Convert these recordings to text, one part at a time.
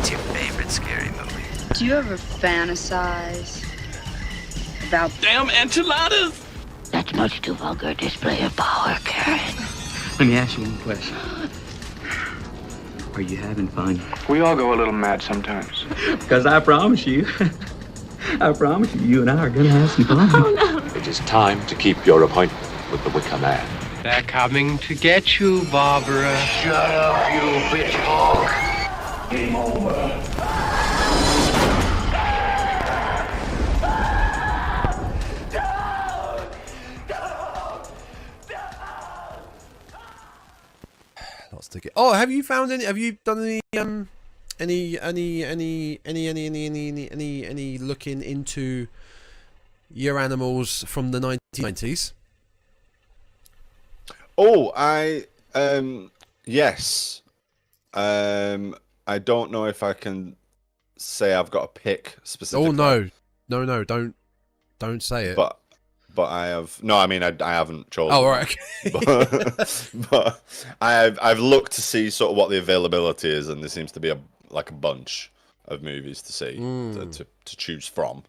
What's your favorite scary movie? Do you ever fantasize about damn enchiladas? That's much too vulgar display of power, Karen. Let me ask you one question. Are you having fun? We all go a little mad sometimes. Because I promise you, you and I are going to have some fun. Oh, no. It is time to keep your appointment with the Wicker Man. They're coming to get you, Barbara. Shut up, you bitch hog. Game over. Lots to get. Oh, have you found any? Have you done any looking into your animals from the 1990s? Oh, yes. I don't know if I can say I've got a pick specifically. Oh no, don't say it. But I have no. I mean, I haven't chosen. Oh, right. Okay. but I've looked to see sort of what the availability is, and there seems to be a bunch of movies to see to choose from.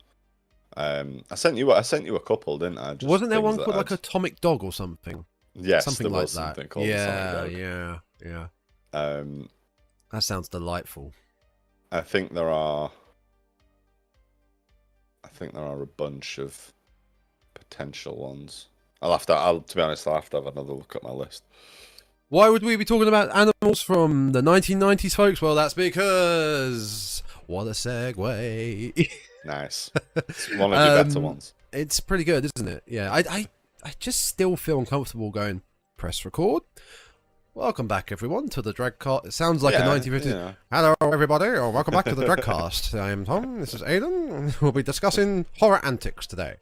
I sent you a couple, didn't I? Just wasn't there one called I'd... like Atomic Dog or something? Yes, something there like was that. Something called Yeah. That sounds delightful. I think there are a bunch of potential ones. To be honest, I'll have to have another look at my list. Why would we be talking about animals from the 1990s, folks? Well, that's because what a segue. Nice. It's one of your better ones. It's pretty good, isn't it? Yeah, I just still feel uncomfortable going press record. Welcome back, everyone, to the Dreadcast. It sounds like a 1950s. Yeah. Hello, everybody, or welcome back to the Dreadcast. I am Tom. This is Aidan. We'll be discussing horror antics today.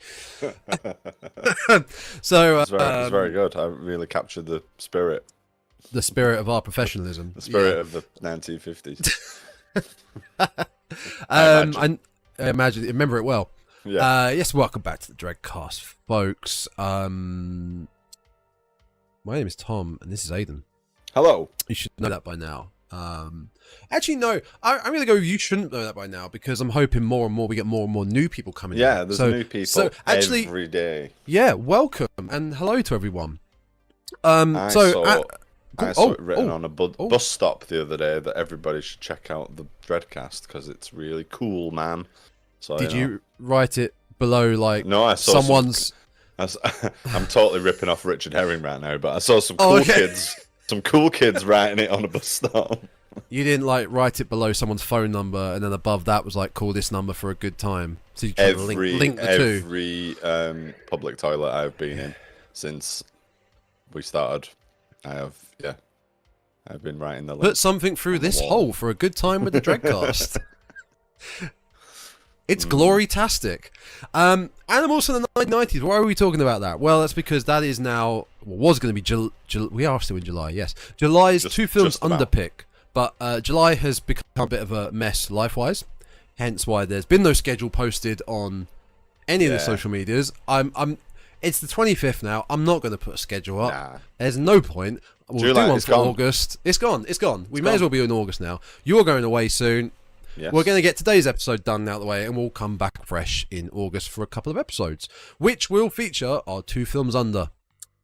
So it's very good. I really captured the spirit. The spirit of our professionalism. The spirit of the 1950s. I imagine. Remember it well. Yeah. Yes, welcome back to the Dreadcast, folks. My name is Tom, and this is Aidan. Hello. You should know that by now. Actually, no. I'm going to go with you shouldn't know that by now, because I'm hoping more and more we get more and more new people coming in. Yeah, there's new people every day. Yeah, welcome, and hello to everyone. I saw it written on a bus stop the other day that everybody should check out the Dreadcast because it's really cool, man. So did you write it below, like, no, I saw someone's... I'm totally ripping off Richard Herring right now, but I saw some cool kids writing it on a bus stop. You didn't, like, write it below someone's phone number, and then above that was like, call this number for a good time. So you can link the two. Every public toilet I've been in since we started, I've been writing the link. Put something through this hole for a good time with the Dreadcast. It's glory-tastic. Animals from the 1990s. Why are we talking about that? Well, that's because that is now... was going to be... we are still in July, yes. July's two films underpick. But July has become a bit of a mess life-wise. Hence why there's been no schedule posted on any of the social medias. It's the 25th now. I'm not going to put a schedule up. Nah. There's no point. We'll do one for August. It's gone. We may as well be in August now. You're going away soon. Yes. We're going to get today's episode done out of the way, and we'll come back fresh in August for a couple of episodes, which will feature our two films under.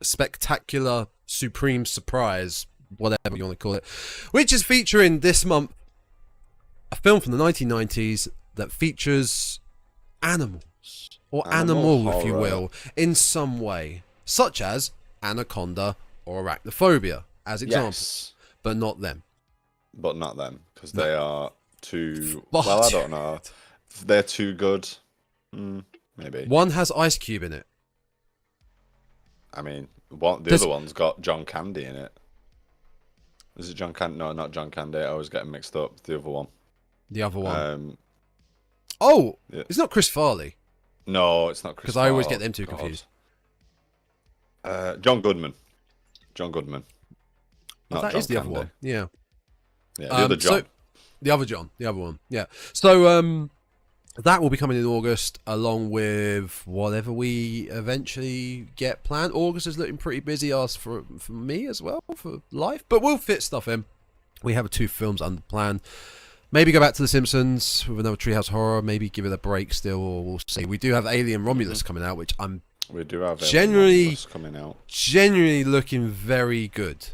Spectacular, supreme surprise, whatever you want to call it, which is featuring this month a film from the 1990s that features animals, or animal, if you will, in some way, such as anaconda or arachnophobia, as examples, but not them. Because they are too... Well, I don't know. They're too good. Maybe. One has Ice Cube in it. I mean, the other one's got John Candy in it. Is it John Candy? No, not John Candy. I always get them mixed up. The other one. It's not Chris Farley. No, it's not Chris Farley. Because I always get them two confused. John Goodman. That is the other one. Yeah. Yeah, the other John. The other one, yeah. So that will be coming in August, along with whatever we eventually get planned. August is looking pretty busy for me as well, for life, but we'll fit stuff in. We have two films under plan. Maybe go back to The Simpsons with another Treehouse Horror. Maybe give it a break still, or we'll see. We do have Alien Romulus coming out, which we do have generally Romulus coming out. Genuinely looking very good.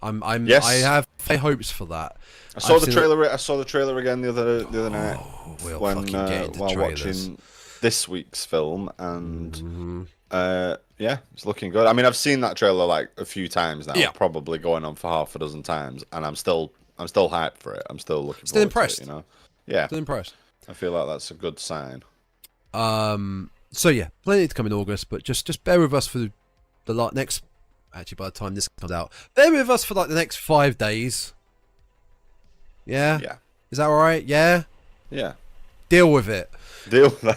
Yes. I have high hopes for that. I saw the trailer. I saw the trailer again the other night we'll when fucking get into while trailers. watching this week's film, and yeah, it's looking good. I mean, I've seen that trailer like a few times now, probably going on for half a dozen times, and I'm still hyped for it. I'm still looking. Still impressed, to it, you know. Yeah, still impressed. I feel like that's a good sign. So yeah, plenty to come in August, but just bear with us for the next. Actually, by the time this comes out, bear with us for like the next 5 days. Yeah. Yeah. Is that all right? Yeah. Yeah. Deal with it.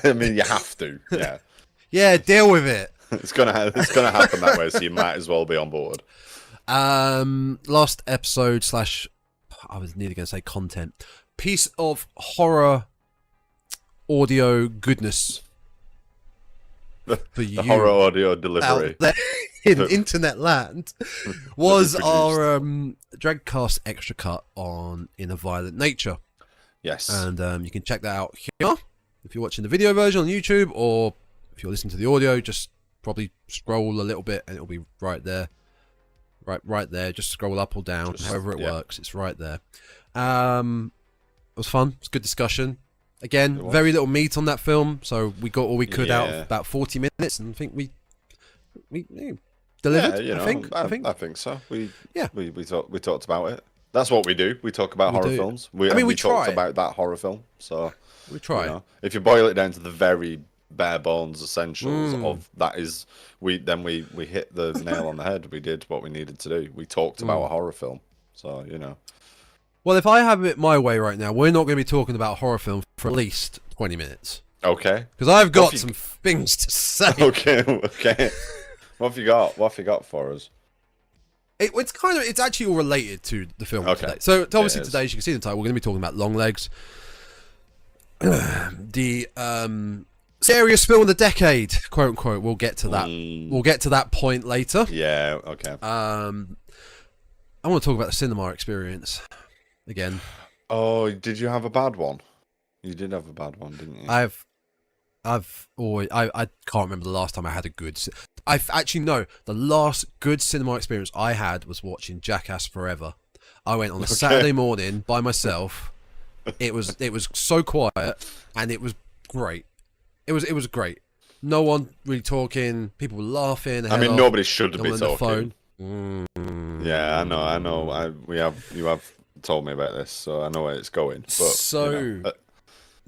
I mean, you have to. Yeah. Yeah. Deal with it. It's gonna happen that way, so you might as well be on board. Last episode / I was nearly going to say content. Piece of horror audio goodness for you. The horror audio delivery. Out there in internet land was our Dreadcast extra cut on In a Violent Nature. Yes. And you can check that out here if you're watching the video version on YouTube, or if you're listening to the audio, just probably scroll a little bit and it'll be right there. Right there. Just scroll up or down, however it works. It's right there. It was fun. It was a good discussion. Again, very little meat on that film, so we got all we could out of about 40 minutes, and I think we delivered. Yeah, I think so. We talked about it. That's what we do. We talk about horror films. We talked about that horror film. So we try. You know, if you boil it down to the very bare bones essentials of that, is we hit the nail on the head. We did what we needed to do. We talked about a horror film. So you know. Well, if I have it my way right now, we're not going to be talking about horror film for at least 20 minutes. Okay. Because I've got some things to say. Okay. What have you got for us? It's actually all related to the film today. So obviously today, as you can see in the title, we're going to be talking about Longlegs, the scariest film of the decade, quote unquote. We'll get to that. We'll get to that point later. Yeah. Okay. I want to talk about the cinema experience again. Oh, did you have a bad one? You did have a bad one, didn't you? I can't remember the last time I had a good. The last good cinema experience I had was watching Jackass Forever. I went on a Saturday morning by myself. It was so quiet and it was great. It was great. No one really talking. People were laughing. I mean, nobody should be talking. Phone. Yeah, I know. You have told me about this, so I know where it's going. But, so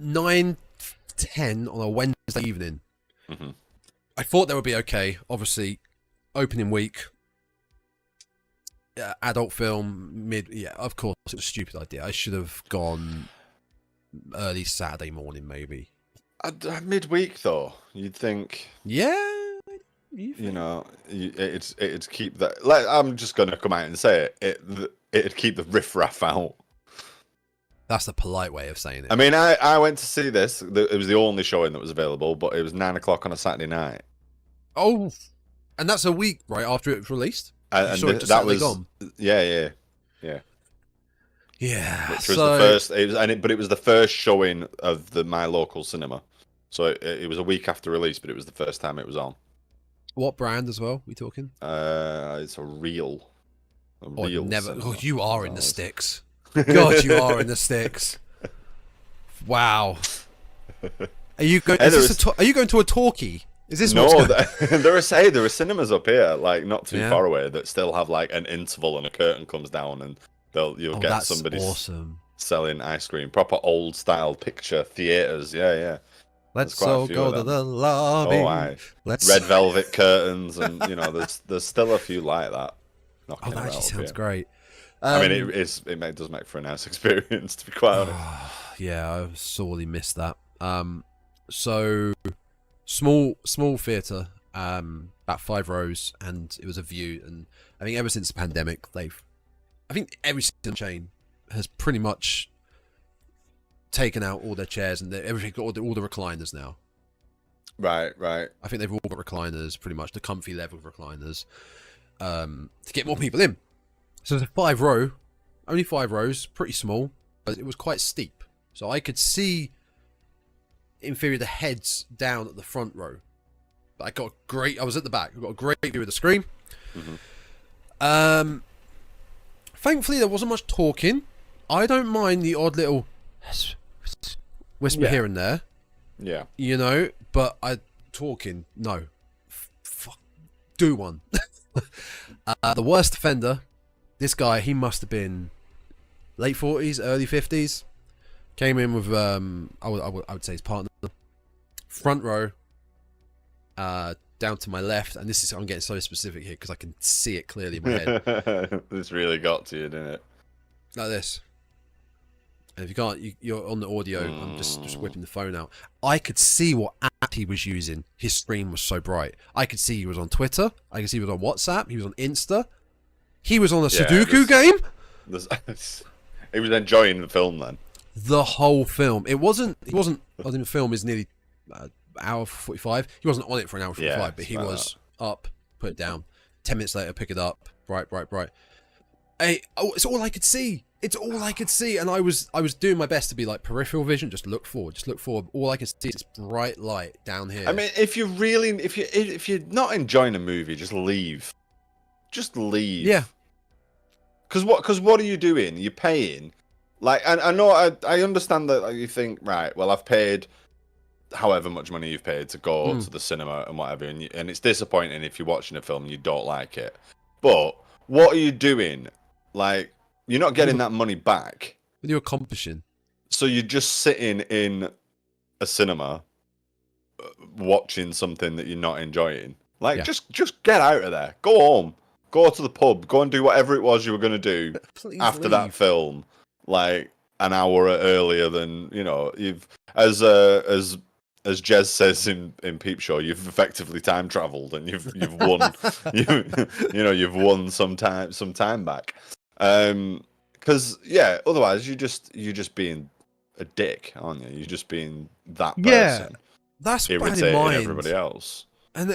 9:10 on a Wednesday evening. Mm-hmm. I thought they would be okay. Obviously, opening week, adult film, of course, it was a stupid idea. I should have gone early Saturday morning, maybe. Midweek, though, you'd think. Yeah. You know, it'd keep that. Like, I'm just gonna come out and say it'd keep the riffraff out. That's the polite way of saying it. I mean, I went to see this. It was the only showing that was available, but it was 9 o'clock on a Saturday night. Oh, and that's a week right after it was released. And that was gone. Yeah. Which was the first. But it was the first showing of my local cinema. So it was a week after release, but it was the first time it was on. What brand as well? We talking? It's a real. Never. Oh, you are in the sticks. God, you are in the sticks. Wow. Are you going? Are you going to a talkie? Is this no? There are cinemas up here, like not too far away, that still have like an interval and a curtain comes down, and you'll get somebody selling ice cream. Proper old style picture theaters. Yeah. Let's all go to the lobby. Red velvet curtains, and there's still a few like that. Oh, that actually sounds great. I mean, it does make for a nice experience, to be quite honest. Yeah, I sorely missed that. So small theatre, about 5 rows, and it was a view. And I think ever since the pandemic, I think every single chain has pretty much taken out all their chairs and everything, all the recliners now. Right. I think they've all got recliners, pretty much the comfy level recliners, to get more people in. So it's a 5 row, only 5 rows, pretty small. but it was quite steep, so I could see, in theory, the heads down at the front row. But I was at the back. I got a great view of the screen. Mm-hmm. Thankfully, there wasn't much talking. I don't mind the odd little whisper here and there. Yeah. You know, but talking, no. Do one. The worst offender, this guy, he must have been late 40s, early 50s. Came in with, I would say his partner. Front row, down to my left. And I'm getting so specific here because I can see it clearly in my head. This really got to you, didn't it? Like this. And if you can't, you're on the audio. I'm just whipping the phone out. I could see what app he was using. His screen was so bright. I could see he was on Twitter. I could see he was on WhatsApp. He was on Insta. He was on a Sudoku game. He was enjoying the film then. The whole film. It wasn't. I think the film is nearly hour 45. He wasn't on it for an hour 45, but he was up, put it down. 10 minutes later, pick it up. Bright. It's all I could see. It's all I could see, and I was doing my best to be like peripheral vision. Just look forward. All I can see is bright light down here. I mean, if you're not enjoying a movie, just leave. Just leave. Yeah. Because what are you doing? You're paying. Like, and I know I understand that, like, you think, right, well, I've paid however much money you've paid to go to the cinema and whatever, and it's disappointing if you're watching a film and you don't like it. But what are you doing? Like, you're not getting that money back. What are you accomplishing? So you're just sitting in a cinema watching something that you're not enjoying. Like, just get out of there. Go home. Go to the pub. Go and do whatever it was you were going to do after that film. Like, an hour earlier than, you've... As Jez says in Peep Show, you've effectively time traveled and you've won. You've won some time back. Because otherwise you're just being a dick, aren't you? You're just being that person. Yeah, that's irritating everybody else. And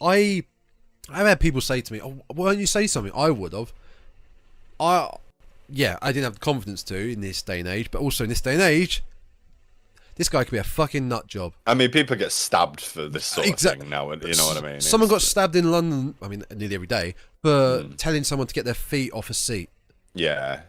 I've had people say to me, "Oh, why don't you say something?" I would have. I didn't have the confidence to in this day and age, but also in this day and age, this guy could be a fucking nut job. I mean, people get stabbed for this sort of thing now, you know what I mean? Someone got stabbed in London, I mean, nearly every day, for telling someone to get their feet off a seat. Yeah.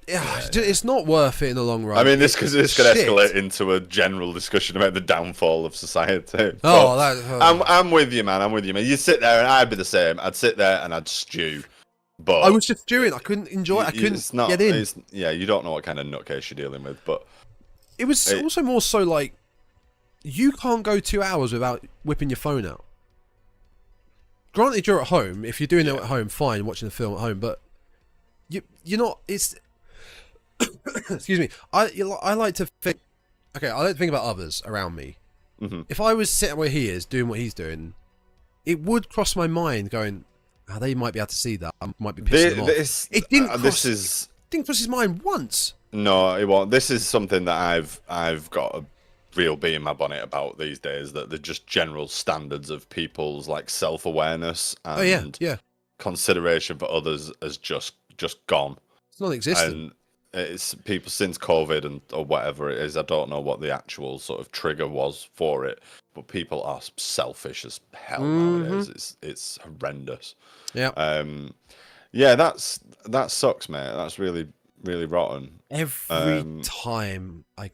It's not worth it in the long run. I mean, this could escalate into a general discussion about the downfall of society. I'm with you, man. You sit there, and I'd be the same. I'd sit there and I'd stew. But I was just stewing. I couldn't enjoy it. I couldn't get in. You don't know what kind of nutcase you're dealing with. But it was also more so like, you can't go 2 hours without whipping your phone out. Granted, you're at home. If you're doing it at home, fine, watching a film at home. But you're not. It's excuse me. I like to think. Okay, I like to think about others around me. Mm-hmm. If I was sitting where he is, doing what he's doing, it would cross my mind going, they might be able to see that. I might be pissing them off. It didn't cross his mind once. No, it won't. This is something that I've got a real bee in my bonnet about these days. That the just general standards of people's like self-awareness and consideration for others has just gone. It's non-existent. And it's people since COVID or whatever it is. I don't know what the actual sort of trigger was for it, but people are selfish as hell nowadays. It's horrendous. Yeah. That sucks, mate. That's really, really rotten. Every time I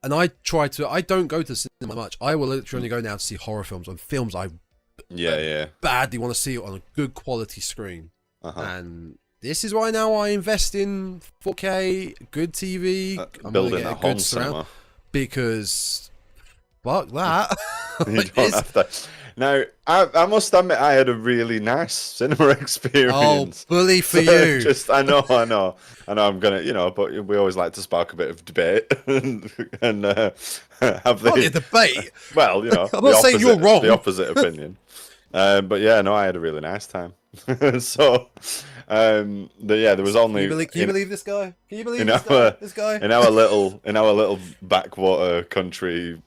don't go to the cinema much. I will literally go now to see horror films on films I badly want to see it on a good quality screen. And this is why now I invest in 4K, good TV. I'm building a home cinema. Because fuck that. You don't have to. Now, I must admit, I had a really nice cinema experience. Oh, bully for you! I know. I'm gonna, but we always like to spark a bit of debate and have the debate. Well, I'm not saying you're wrong. The opposite opinion. But yeah, no, I had a really nice time. So, there was only. Can you believe this guy? Can you believe this guy? In our little backwater country.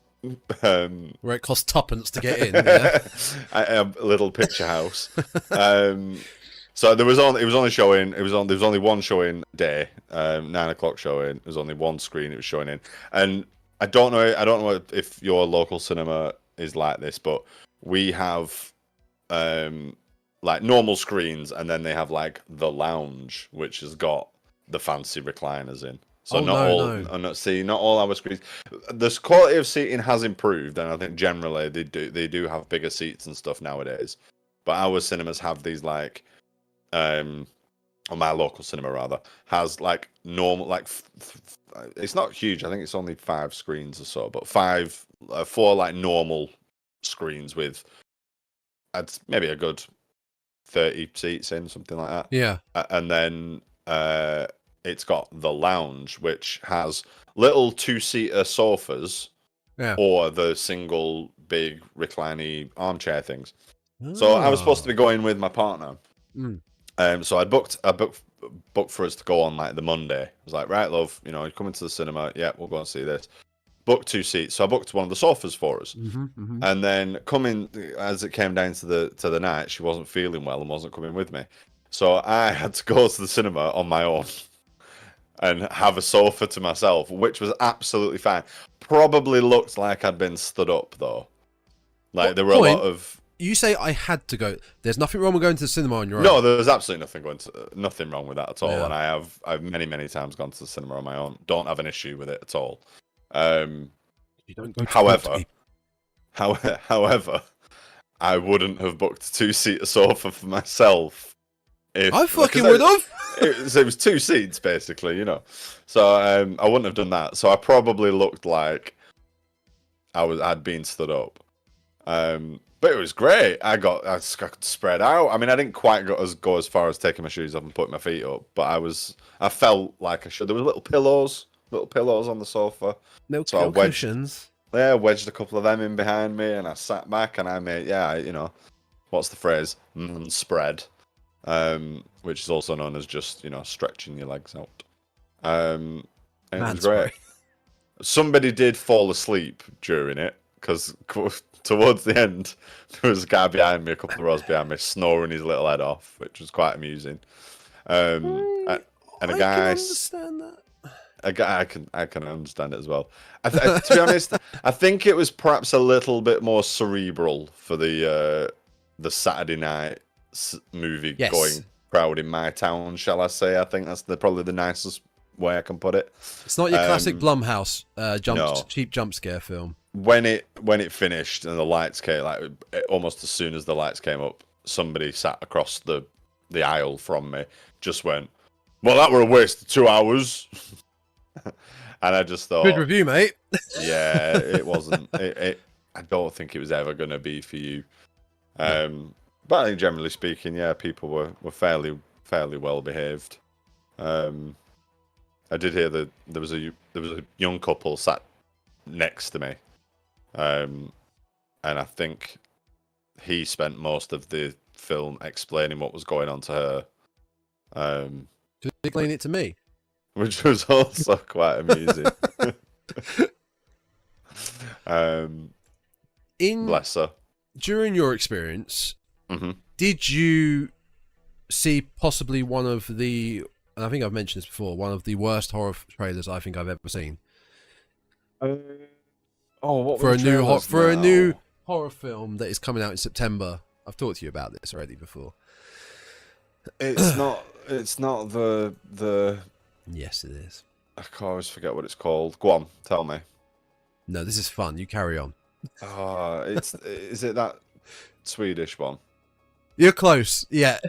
Where it costs tuppence to get in, yeah. A little picture house. So there was only showing. There was only one showing a day, 9 o'clock showing. There was only one screen it was showing in, and I don't know if your local cinema is like this, but we have like normal screens, and then they have like the lounge, which has got the fancy recliners in. So not all our screens. The quality of seating has improved, and I think generally they do have bigger seats and stuff nowadays. But our cinemas have these like, or my local cinema rather has like normal like it's not huge. I think it's only 5 screens or so, but 4 like normal screens with maybe a good 30 seats in, something like that. Yeah, and then it's got the lounge, which has little 2-seater sofas, or the single big reclining armchair things. So I was supposed to be going with my partner. So I booked for us to go on like the Monday. I was like, right, love, you're coming to the cinema. Yeah, we'll go and see this. Booked 2 seats. So I booked one of the sofas for us. And then coming as it came down to the night, she wasn't feeling well and wasn't coming with me. So I had to go to the cinema on my own and have a sofa to myself, which was absolutely fine. Probably looked like I'd been stood up though. Like there were a lot of. You say I had to go. There's nothing wrong with going to the cinema on your own. No, there's absolutely nothing wrong with that at all. Yeah. And I've many times gone to the cinema on my own. Don't have an issue with it at all. You don't go however, I wouldn't have booked a 2-seater sofa for myself. I fucking would have. It was 2 seats basically, So I wouldn't have done that. So I probably looked like I'd been stood up. But it was great. I could spread out. I mean, I didn't quite go as far as taking my shoes off and putting my feet up, but I felt like I should. There were little pillows on the sofa. No cushions. Yeah, wedged a couple of them in behind me, and I sat back and I made, what's the phrase? Spread, which is also known as just, stretching your legs out. And it was great. Somebody did fall asleep during it, because towards the end, there was a guy behind me, a couple of rows behind me, snoring his little head off, which was quite amusing. And a guy, I can understand that. I can understand it as well. To be honest, I think it was perhaps a little bit more cerebral for the Saturday night movie going crowd in my town, shall I say? I think that's probably the nicest way I can put it. It's not your classic Blumhouse cheap jump scare film. When it finished and the lights came, like almost as soon as the lights came up, somebody sat across the aisle from me, just went, "Well, that were a waste of 2 hours." And I just thought, good review, mate. Yeah, it wasn't. I don't think it was ever going to be for you. But I think generally speaking, yeah, people were fairly well behaved. I did hear that there was a young couple sat next to me, and I think he spent most of the film explaining what was going on to her. Did he explain it to me? Which was also quite amusing. Bless her. During your experience, did you see possibly one of the, and I think I've mentioned this before, one of the worst horror trailers I think I've ever seen? What for a new horror film that is coming out in September. I've talked to you about this already before. It's not the. Yes, it is. I can always forget what it's called. Go on, tell me. No, this is fun. You carry on. Is it that Swedish one? You're close. Yeah.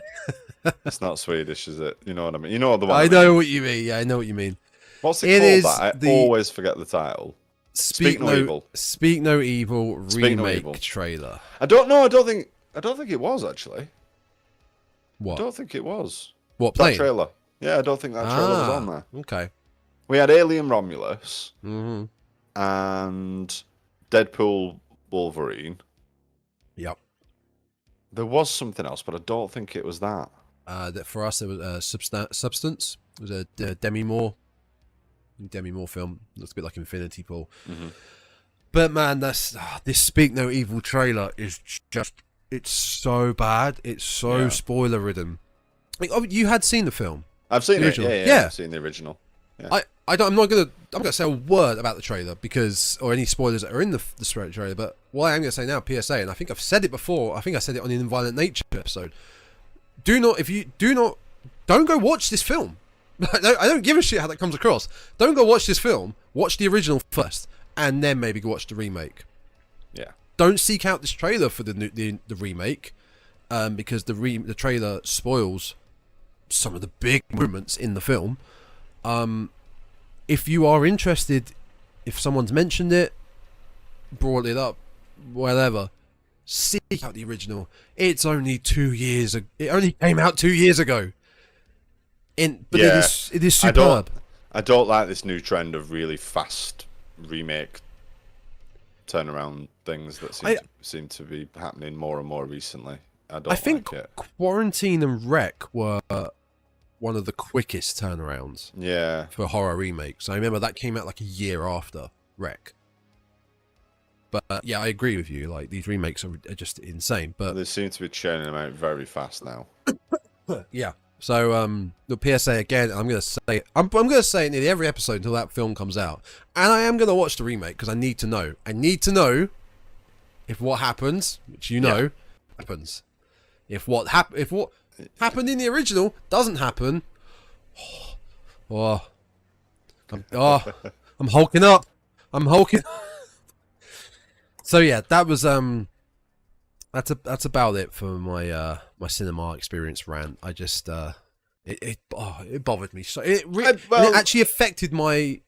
It's not Swedish, is it? You know what I mean? You know the one. I know what you mean. Yeah, I know what you mean. What's it called? I always forget the title. Speak No Evil. Speak No Evil remake trailer. I don't know. I don't think it was actually. What? I don't think it was. What that trailer? Yeah, I don't think that trailer was on there. Okay. We had Alien Romulus and Deadpool Wolverine. Yep. There was something else, but I don't think it was that. That for us, there was Substance. It was a Demi Moore film. Looks a bit like Infinity Pool. But man, this Speak No Evil trailer is just, it's so bad. It's so spoiler ridden. Like, oh, you had seen the film. I've seen The it. original. Yeah, Yeah. I've seen the original. Yeah. I'm not gonna say a word about the trailer or any spoilers that are in the trailer. But what I am gonna say now, PSA, and I think I've said it before. I think I said it on the Inviolate Nature episode. Don't go watch this film. I don't give a shit how that comes across. Don't go watch this film. Watch the original first, and then maybe go watch the remake. Yeah. Don't seek out this trailer for the remake, because the trailer spoils some of the big moments in the film. If you are interested, if someone's mentioned it, brought it up, whatever, seek out the original. It's only 2 years. It only came out 2 years ago. But it is superb. I don't like this new trend of really fast remake turnaround things that seem to be happening more and more recently. I think like it. Quarantine and Wreck were one of the quickest turnarounds. Yeah. For horror remakes. I remember that came out like a year after Wreck. But yeah, I agree with you. Like, these remakes are just insane. But they seem to be churning them out very fast now. Yeah. So the PSA again. I'm gonna say I'm gonna say it nearly every episode until that film comes out, and I am gonna watch the remake because I need to know. I need to know if what happens, which happens. If what happened in the original doesn't happen, I'm hulking up. I'm hulking. So yeah, that was that's about it for my my cinema experience rant. I just it bothered me so it actually affected my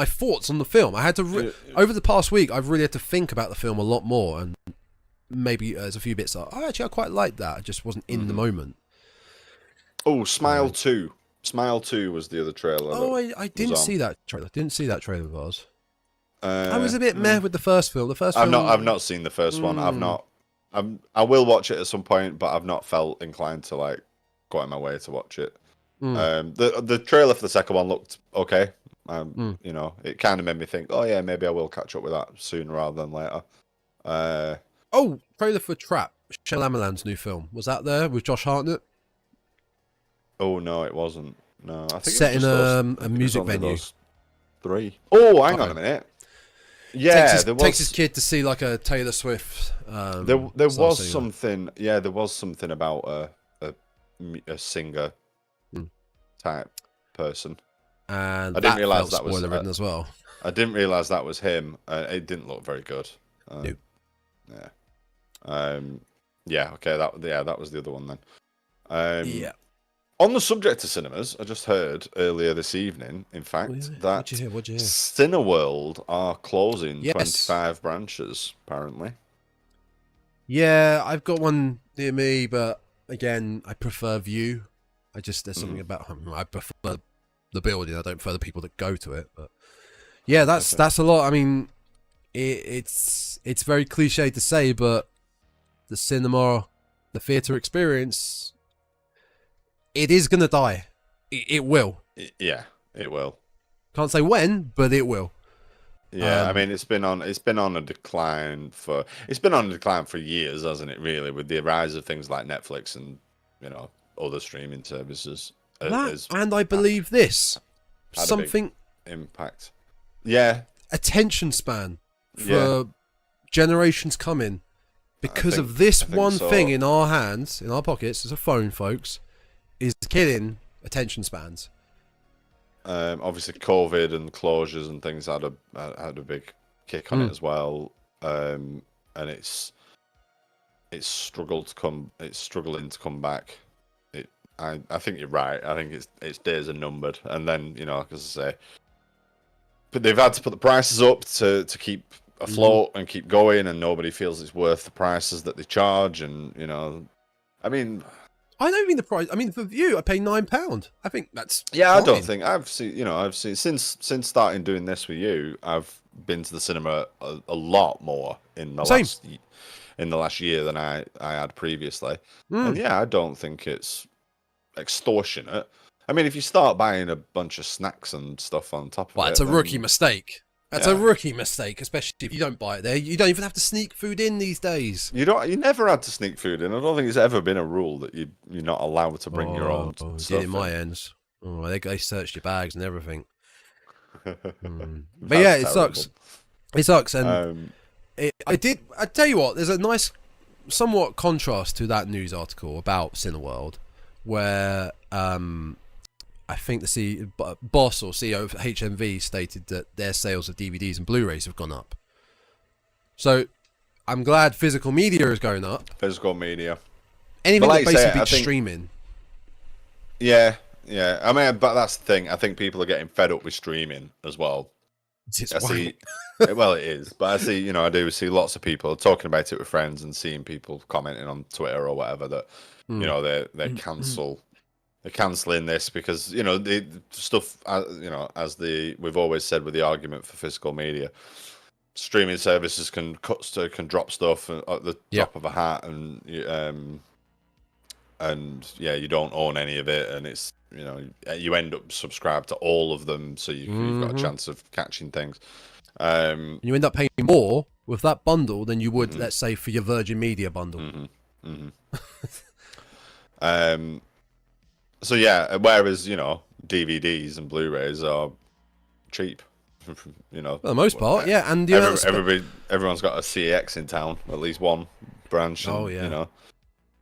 thoughts on the film. I had to over the past week I've really had to think about the film a lot more, and maybe there's a few bits that I quite liked that. I just wasn't in the moment. Oh, Smile 2. Smile 2 was the other trailer. Oh, I didn't see that trailer. Didn't see that trailer of ours. I was a bit meh with the first film. I've not seen the first one. I will watch it at some point, but I've not felt inclined to like go out of my way to watch it. The trailer for the second one looked okay. You know, it kind of made me think, oh yeah, maybe I will catch up with that sooner rather than later. Trailer for Trap, Shyamalan's new film. Was that there with Josh Hartnett? Oh no, it wasn't. No, I think set in a music venue. 3. Oh, hang on a minute. Yeah, takes his kid to see like a Taylor Swift. There was something. Yeah, there was something about a singer type person. And I didn't realize that was written as well. I didn't realize that was him. It didn't look very good. No. Yeah. Yeah. Okay. That was the other one then. Yeah. On the subject of cinemas, I just heard earlier this evening, in fact, that What'd you hear? Cineworld are closing 25 branches, apparently. Yeah, I've got one near me, but again, I prefer View. There's something about I prefer the building. I don't prefer the people that go to it. But yeah, that's a lot. I mean, it's very cliche to say, but the cinema, the theatre experience, it is going to die. It will. Yeah, it will. Can't say when, but it will. Yeah, I mean, it's been on a decline for years, hasn't it? Really, with the rise of things like Netflix and other streaming services. And I believe this something impact. Yeah, attention span for generations coming because of this one thing in our hands, in our pockets, as a phone, folks. Is killing attention spans. Obviously, COVID and closures and things had a big kick on it as well, and it's struggling to come back. I think you're right. I think its days are numbered, and then like I say, but they've had to put the prices up to keep afloat and keep going, and nobody feels it's worth the prices that they charge, and I mean. I don't think the price. I mean, for View, I pay £9. I think that's fine. I don't think I've seen since starting doing this with you. I've been to the cinema a lot more in the last year than I had previously. And yeah, I don't think it's extortionate. I mean, if you start buying a bunch of snacks and stuff on top of it, it's a rookie mistake. That's a rookie mistake, especially if you don't buy it there. You don't even have to sneak food in these days. You never had to sneak food in. I don't think it's ever been a rule that you're not allowed to bring your own stuff did in my ends. Oh, they searched your bags and everything. But yeah, it sucks. It sucks, and I tell you what, there's a nice, somewhat contrast to that news article about Cineworld, where I think the boss or CEO of HMV stated that their sales of DVDs and Blu-rays have gone up. So I'm glad physical media is going up. Physical media. Anything that basically beats streaming. Yeah. I mean, but that's the thing. I think people are getting fed up with streaming as well. Well, it is. But I see, I do see lots of people talking about it with friends and seeing people commenting on Twitter or whatever that, they cancel. They're cancelling this because the stuff we've always said with the argument for physical media, streaming services can drop stuff at the top of a hat, and you don't own any of it, and it's you end up subscribed to all of them, so you've got a chance of catching things. You end up paying more with that bundle than you would, let's say, for your Virgin Media bundle. So yeah, whereas DVDs and Blu-rays are cheap, for the most part, yeah. And everyone's got a CX in town, at least one branch. And,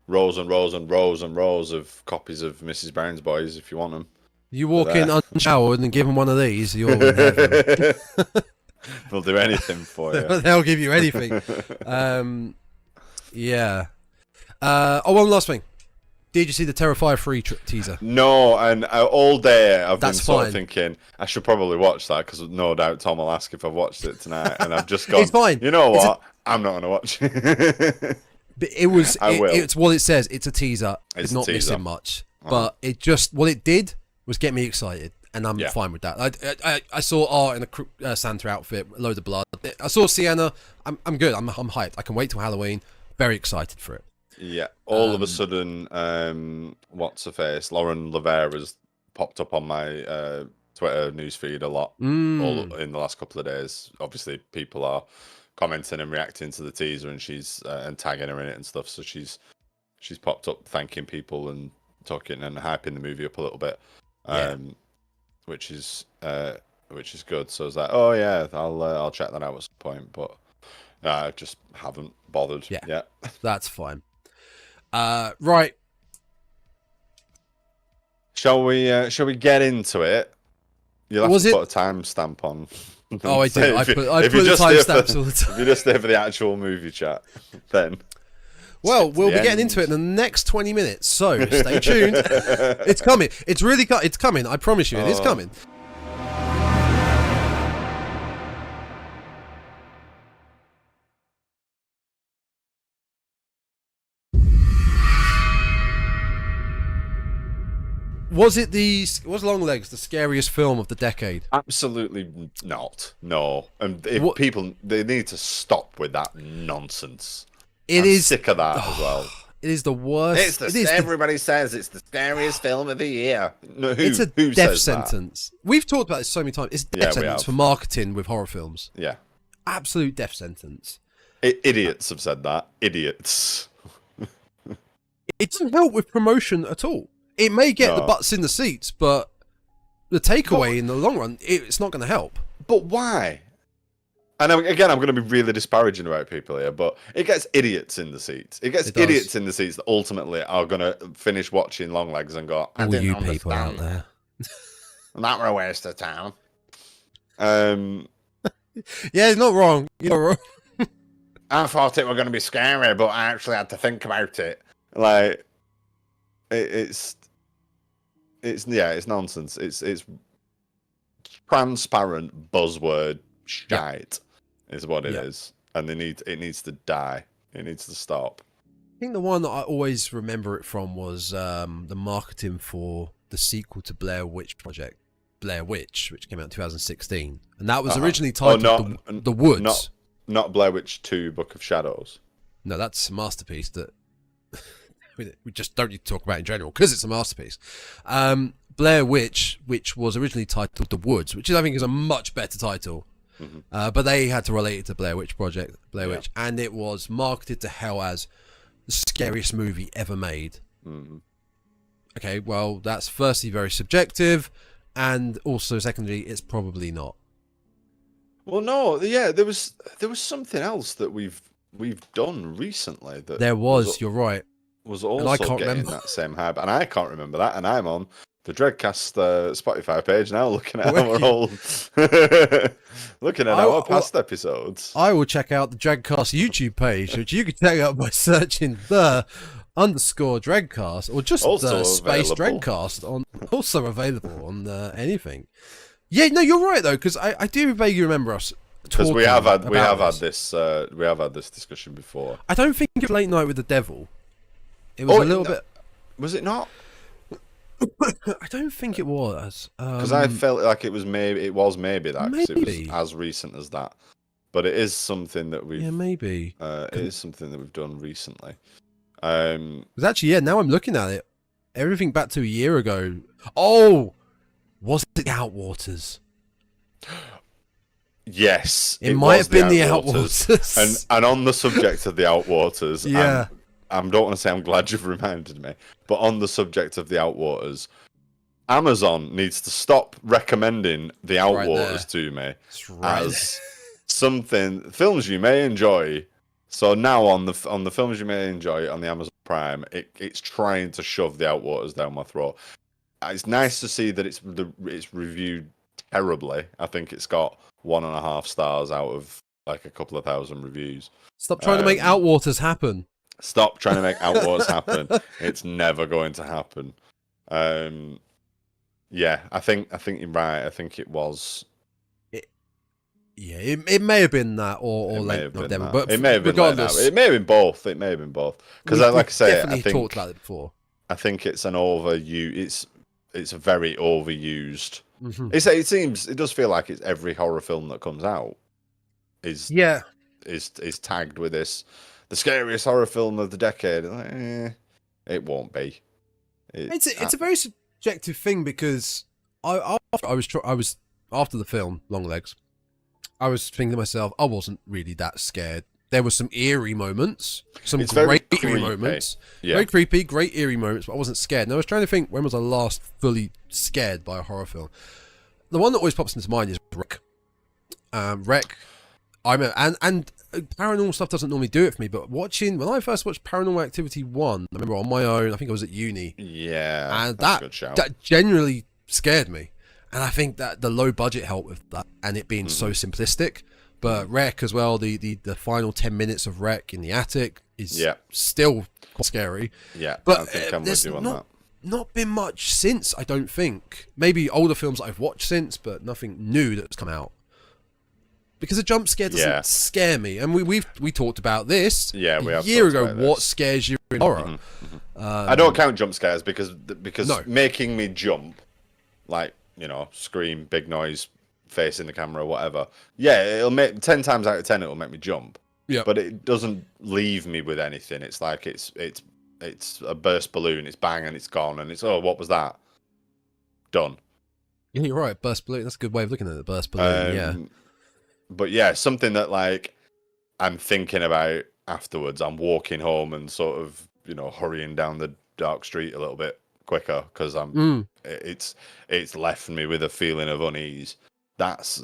rows and rows and rows and rows of copies of Mrs. Brown's Boys if you want them. You walk in unshowered and give them one of these, you're in heaven. They'll do anything for you. They'll give you anything. One last thing. Did you see the Terrifier 3 teaser? No, and all day I've been sort of thinking I should probably watch that because no doubt Tom will ask if I've watched it tonight, and I've just gone. It's fine. You know what? I'm not going to watch it. It's what it says. It's a teaser. It's not missing much, but what it did was get me excited, and I'm fine with that. I saw art in a Santa outfit, a load of blood. I saw Sienna. I'm good. I'm hyped. I can wait till Halloween. Very excited for it. Yeah, all of a sudden, what's her face? Lauren Lavere has popped up on my Twitter newsfeed a lot all in the last couple of days. Obviously, people are commenting and reacting to the teaser, and she's and tagging her in it and stuff. So she's popped up thanking people and talking and hyping the movie up a little bit, which is good. So I was like, oh yeah, I'll check that out at some point, but I just haven't bothered yet. That's fine. Right. Shall we get into it? You'll have to put a timestamp on. Oh, I do. I put the timestamps all the time. If you just stay for the actual movie chat, then. Well, we'll be getting into it in the next 20 minutes, so stay tuned. It's coming. It's really it's coming. I promise you, it is coming. Was Longlegs the scariest film of the decade? Absolutely not. No. And people, they need to stop with that nonsense. I'm sick of that as well. It is the worst. Everybody says it's the scariest film of the year. No, it's a death sentence. We've talked about this so many times. It's a death sentence for marketing with horror films. Yeah. Absolute death sentence. Idiots have said that. Idiots. It doesn't help with promotion at all. It may get the butts in the seats, but the takeaway in the long run, it's not going to help. But why? And again, I'm going to be really disparaging about people here, but it gets idiots in the seats. It gets idiots in the seats that ultimately are going to finish watching Longlegs and go, I didn't understand people out there. That were a waste of time. Yeah, it's not wrong. You're not wrong. I thought it were going to be scary, but I actually had to think about it. Like, it's nonsense. It's transparent buzzword shite is what it is, and it needs to die. It needs to stop. I think the one that I always remember it from was the marketing for the sequel to Blair Witch Project, Blair Witch, which came out in 2016, and that was originally titled The Woods. Not Blair Witch 2: Book of Shadows. No, that's a masterpiece that we just don't need to talk about in general because it's a masterpiece. Blair Witch, which was originally titled The Woods, which I think is a much better title. But they had to relate it to Blair Witch Project, Blair Witch, and it was marketed to hell as the scariest movie ever made. Okay, well, that's firstly very subjective, and also secondly, it's probably not. Well, no, yeah, there was something else that we've done recently that You're right. Was also getting remember. That same hype, and I can't remember that, and I'm on the Dreadcast Spotify page now, looking at our old, our past episodes. I will check out the Dreadcast YouTube page, which you can check out by searching _Dreadcast or just the space Dreadcast on. Also available on anything. Yeah, no, you're right though, because I do vaguely remember us. Because we have had this discussion before. I don't think it was Late Night with the Devil. It was a little bit. Was it not? I don't think it was. Because I felt like it was maybe that. Maybe. It was as recent as that. But it is something that we've. Yeah, maybe. It is something that we've done recently. Because actually, now I'm looking at it. Everything back to a year ago. Oh, was it the Outwaters? Yes, it might have been the Outwaters. And on the subject of the Outwaters, yeah. I don't want to say I'm glad you've reminded me, but on the subject of the Outwaters, Amazon needs to stop recommending the Outwaters to me as films you may enjoy. So now on the films you may enjoy on the Amazon Prime, it's trying to shove the Outwaters down my throat. It's nice to see that it's reviewed terribly. I think it's got 1.5 stars out of like a couple of thousand reviews. Stop trying to make Outwaters happen. Stop trying to make Outwaters happen. It's never going to happen. Yeah, I think you're right. I think it was. It may have been that, or Late Night Devil, but it may have been regardless. It may have been both. It may have been both. Because, like I say, I think talked about it before. I think it's an overuse. It's a very overused. It does feel like it's every horror film that comes out is tagged with this. The scariest horror film of the decade. It won't be. It's a very subjective thing because I was after the film Longlegs, I was thinking to myself, I wasn't really that scared. There were some eerie moments, great eerie moments, very creepy, great eerie moments, but I wasn't scared. And I was trying to think, when was I last fully scared by a horror film? The one that always pops into mind is Wreck. Wreck. And paranormal stuff doesn't normally do it for me, but when I first watched Paranormal Activity 1, I remember on my own, I think I was at uni. Yeah, and that genuinely scared me. And I think that the low budget helped with that, and it being so simplistic. But Wreck as well, the final 10 minutes of Wreck in the attic is still quite scary. Yeah, but I think I'm with you on that. Not been much since, I don't think. Maybe older films that I've watched since, but nothing new that's come out. Because a jump scare doesn't scare me, and we talked about this a year ago. What scares you in horror? I don't count jump scares because making me jump, like scream, big noise, face in the camera, whatever. Yeah, it'll make 10 times out of 10 it'll make me jump. Yeah, but it doesn't leave me with anything. It's like it's a burst balloon. It's bang and it's gone, and it's what was that? Done. Yeah, you're right. Burst balloon. That's a good way of looking at it. Burst balloon. Yeah. But yeah, something that like I'm thinking about afterwards. I'm walking home and sort of hurrying down the dark street a little bit quicker because it's left me with a feeling of unease. That's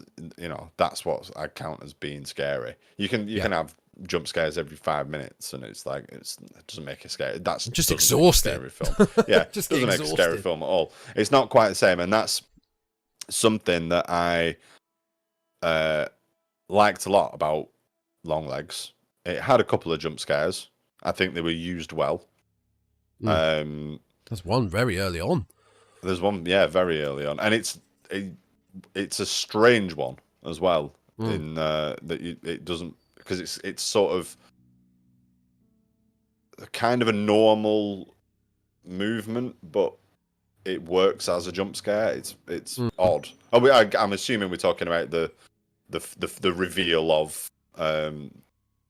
what I count as being scary. You can have jump scares every 5 minutes, and it's like it doesn't make a scary. That's just exhausting. Scary film. Yeah, just doesn't make a scary film at all. It's not quite the same, and that's something that I liked a lot about Longlegs. It had a couple of jump scares. I think they were used well. There's one very early on. There's one, very early on, and it's a strange one as well. In that it doesn't, because it's sort of kind of a normal movement, but it works as a jump scare. It's odd. I'm assuming we're talking about the reveal of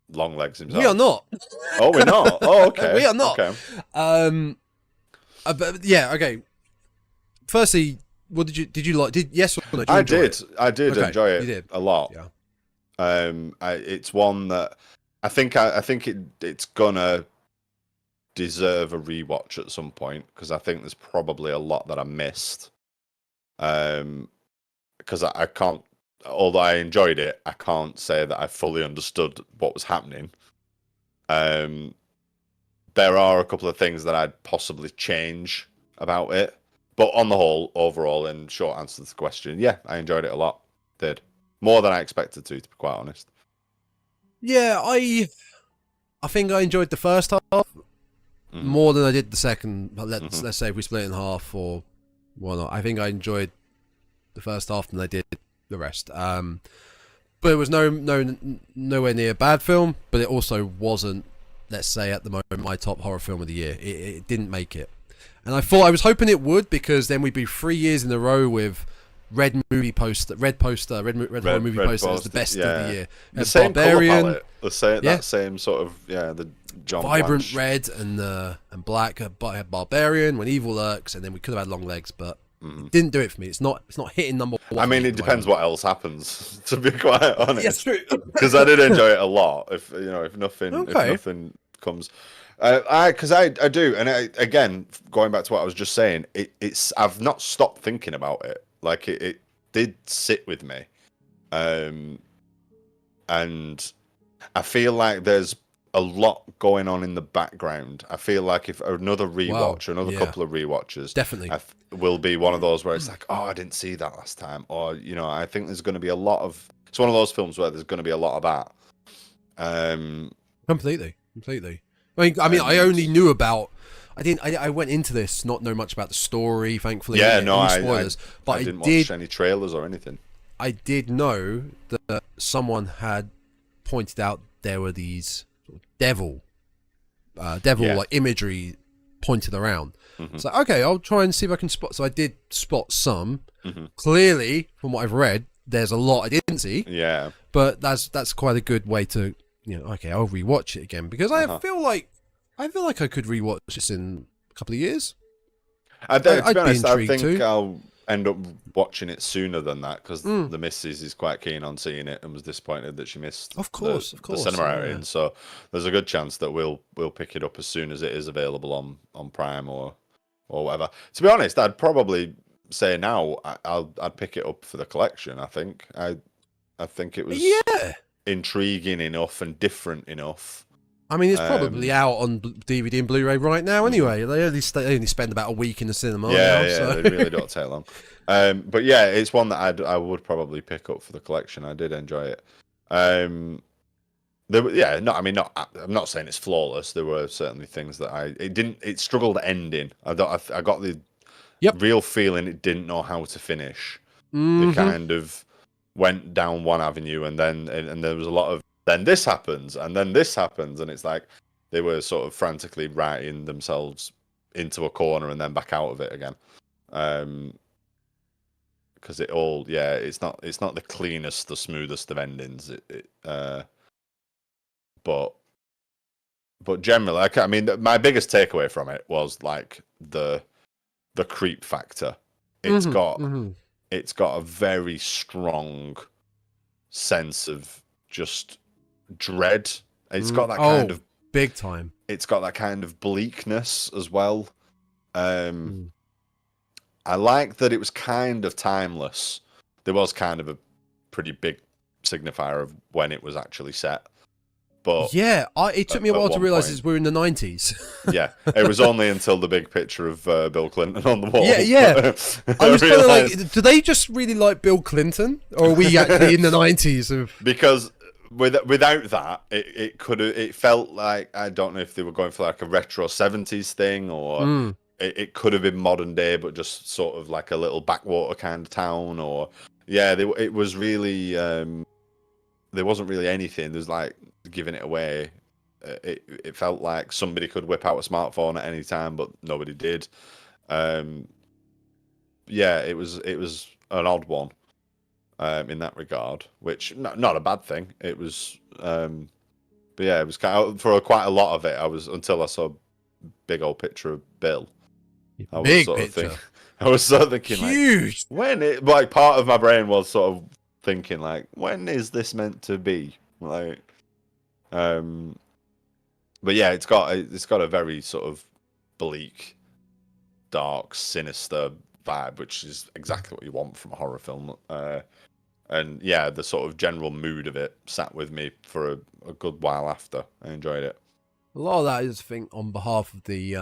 Longlegs himself. We are not. Oh, we're not. Oh, okay. We are not. Okay. But yeah, okay. Firstly, what did you like? Yes or no? I did enjoy it a lot. Yeah. It's one that I think it's gonna deserve a rewatch at some point because I think there's probably a lot that I missed. Because I can't, although I enjoyed it, I can't say that I fully understood what was happening. There are a couple of things that I'd possibly change about it, but on the whole, overall, in short answer to the question, yeah, I enjoyed it a lot. Did more than I expected to be quite honest. Yeah, I think I enjoyed the first half more than I did the second. But let's say if we split it in half or whatnot, I think I enjoyed the first half than I did the rest. But it was nowhere near a bad film, but it also wasn't, let's say at the moment, my top horror film of the year. It didn't make it, and I was hoping it would, because then we'd be 3 years in a row with red horror movie poster as the best of the year. The same Barbarian, colour palette, that same sort of the John vibrant Blanche. red and black. Barbarian, When Evil Lurks, and then we could have had Longlegs, but it didn't do it for me. It's not hitting number one. I mean, it depends what else happens. To be quite honest, yes, true. Because I did enjoy it a lot. If nothing comes, because I do, and again, going back to what I was just saying, it's I've not stopped thinking about it. Like it did sit with me, and I feel like there's a lot going on in the background. I feel like if another rewatch, couple of rewatches, definitely will be one of those where it's like, oh, I didn't see that last time, or I think there's going to be a lot of. It's one of those films where there's going to be a lot of that. Completely. I mean, I only knew about. I went into this not know much about the story, thankfully. Yeah, no, any spoilers, but I didn't watch any trailers or anything. I did know that someone had pointed out there were these sort of devil like imagery pointed around. So okay, I'll try and see if I can spot. So I did spot some. Clearly, from what I've read, there's a lot I didn't see. Yeah, but that's quite a good way to okay, I'll rewatch it again, because I feel like I could rewatch this in a couple of years. To be honest, I think I'll end up watching it sooner than that, because the missus is quite keen on seeing it and was disappointed that she missed the cinema outing. So there's a good chance that we'll pick it up as soon as it is available on Prime or whatever. To be honest, I'd probably say now I'd pick it up for the collection. I think it was intriguing enough and different enough. I mean, it's probably out on DVD and Blu-ray right now anyway. They only spend about a week in the cinema. They really don't take long. But yeah, it's one that I would probably pick up for the collection. I did enjoy it. I'm not saying it's flawless. There were certainly things that it struggled ending. I got the real feeling it didn't know how to finish. It kind of went down one avenue, and there was a lot of, then this happens, and then this happens, and it's like they were sort of frantically writing themselves into a corner and then back out of it again. Because it's not the cleanest, the smoothest of endings. But generally, I mean, my biggest takeaway from it was like the creep factor. It's got a very strong sense of just dread. It's got that kind of big time. It's got that kind of bleakness as well. I like that it was kind of timeless. There was kind of a pretty big signifier of when it was actually set. But it took me a while to realise we're in the 90s. Yeah, it was only until the big picture of Bill Clinton on the wall. Yeah. I was kind of like, do they just really like Bill Clinton, or are we actually in the 90s? Because without that, it felt like, I don't know if they were going for like a retro 70s thing, or it could have been modern day, but just sort of like a little backwater kind of town, or it was really there wasn't really anything. There's like giving it away. It felt like somebody could whip out a smartphone at any time, but nobody did. It was an odd one in that regard, which not a bad thing. It was, but yeah, it was kind of, for quite a lot of it. Until I saw a big old picture of Bill. I was sort of thinking, huge. like, when part of my brain was sort of thinking like, when is this meant to be? Like, but yeah, it's got a very sort of bleak, dark, sinister vibe, which is exactly what you want from a horror film. And yeah, the sort of general mood of it sat with me for a good while after. I enjoyed it. A lot of that is, I think, on behalf of the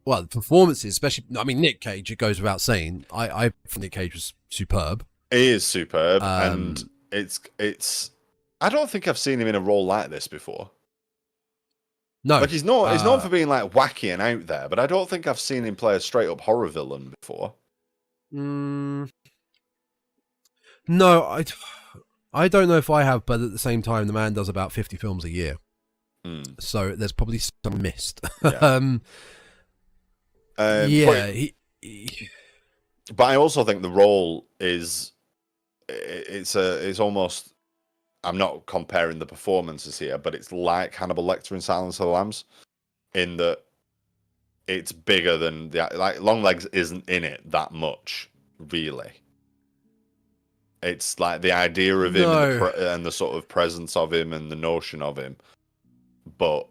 the performances, especially. I mean, Nick Cage. It goes without saying. I think Nick Cage was superb. He is superb, and it's. I don't think I've seen him in a role like this before. No, like he's known for being like wacky and out there, but I don't think I've seen him play a straight up horror villain before. No, I don't know if I have, but at the same time, the man does about 50 films a year, so there's probably some missed. Yeah. But I also think the role is it's almost. I'm not comparing the performances here, but it's like Hannibal Lecter in Silence of the Lambs, in that it's bigger than like Longlegs isn't in it that much, really. It's like the idea of him and the sort of presence of him and the notion of him, but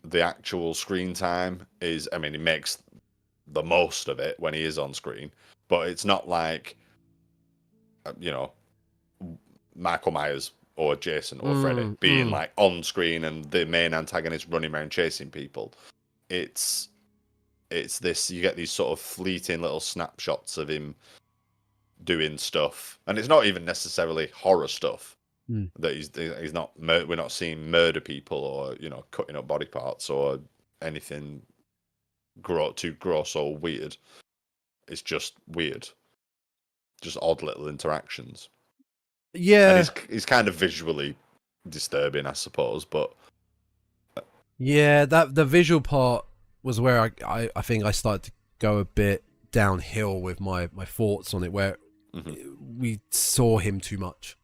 the actual screen time is. I mean, he makes the most of it when he is on screen, but it's not like Michael Myers or Jason or Freddy being like on screen and the main antagonist running around chasing people. It's this, you get these sort of fleeting little snapshots of him doing stuff, and it's not even necessarily horror stuff. That he's not. We're not seeing murder people or cutting up body parts or anything too gross or weird. It's just weird, just odd little interactions. Yeah, and he's kind of visually disturbing, I suppose. But yeah, that the visual part was where I think I started to go a bit downhill with my thoughts on it, where we saw him too much.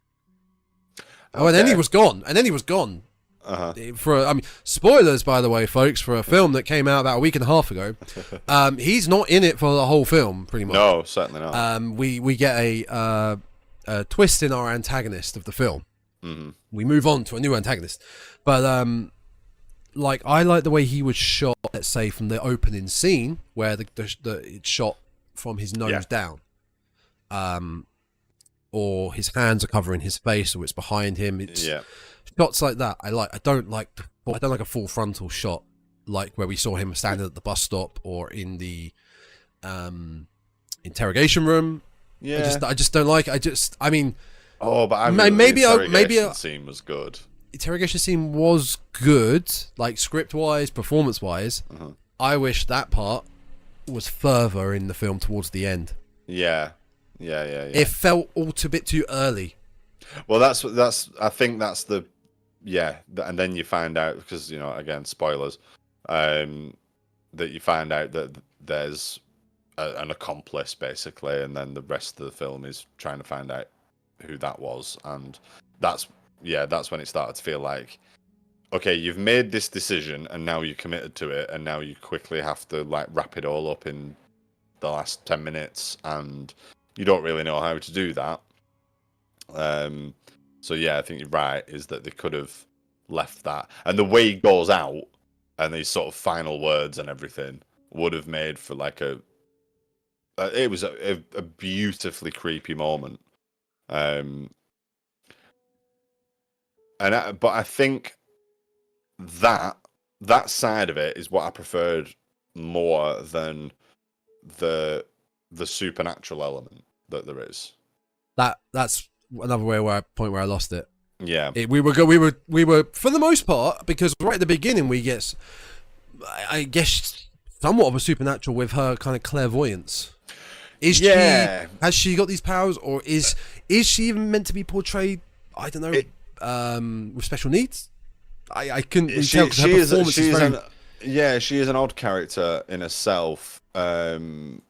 Oh, and then he was gone. For spoilers, by the way, folks, for a film that came out about a week and a half ago. He's not in it for the whole film, pretty much. No, certainly not. We get a twist in our antagonist of the film. We move on to a new antagonist, but I like the way he was shot. Let's say from the opening scene where it's shot from his nose down, or his hands are covering his face, or it's behind him. It's shots like that. I don't like a full frontal shot like where we saw him standing at the bus stop or in the interrogation room. Yeah, I just don't like. Maybe the scene was good. Interrogation scene was good, like script wise, performance wise. I wish that part was further in the film towards the end. Yeah. It felt all a bit too early. Well, that's. I think that's the. Yeah, and then you find out, because again, spoilers. That you find out that there's an accomplice, basically, and then the rest of the film is trying to find out who that was, and that's when it started to feel like, okay, you've made this decision and now you're committed to it, and now you quickly have to wrap it all up in the last 10 minutes, and you don't really know how to do that. So yeah, I think you're right, is that they could have left that, and the way he goes out and these sort of final words and everything would have made for it was a beautifully creepy moment. But I think that side of it is what I preferred more than the supernatural element that there is. That's another point where I lost it. Yeah, we were for the most part, because right at the beginning we get, I guess, somewhat of a supernatural with her kind of clairvoyance. Has she got these powers, or is she even meant to be portrayed? I don't know. With special needs, I couldn't really tell, because her performance is very... she is an odd character in herself. Michael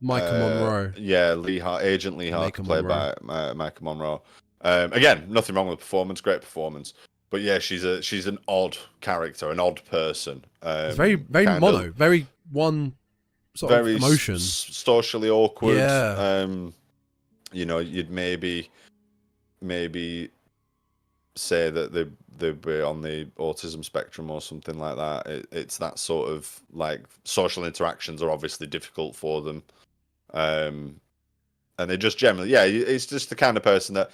Monroe. Yeah, Agent Lee Hart, played by Michael Monroe. Again, nothing wrong with the performance, great performance. But yeah, she's an odd character, an odd person. It's very mono, very one sort of emotion. Socially awkward. Yeah. you know, you'd maybe say that they were on the autism spectrum or something like that. It's that sort of like social interactions are obviously difficult for them, and they just generally, it's just the kind of person that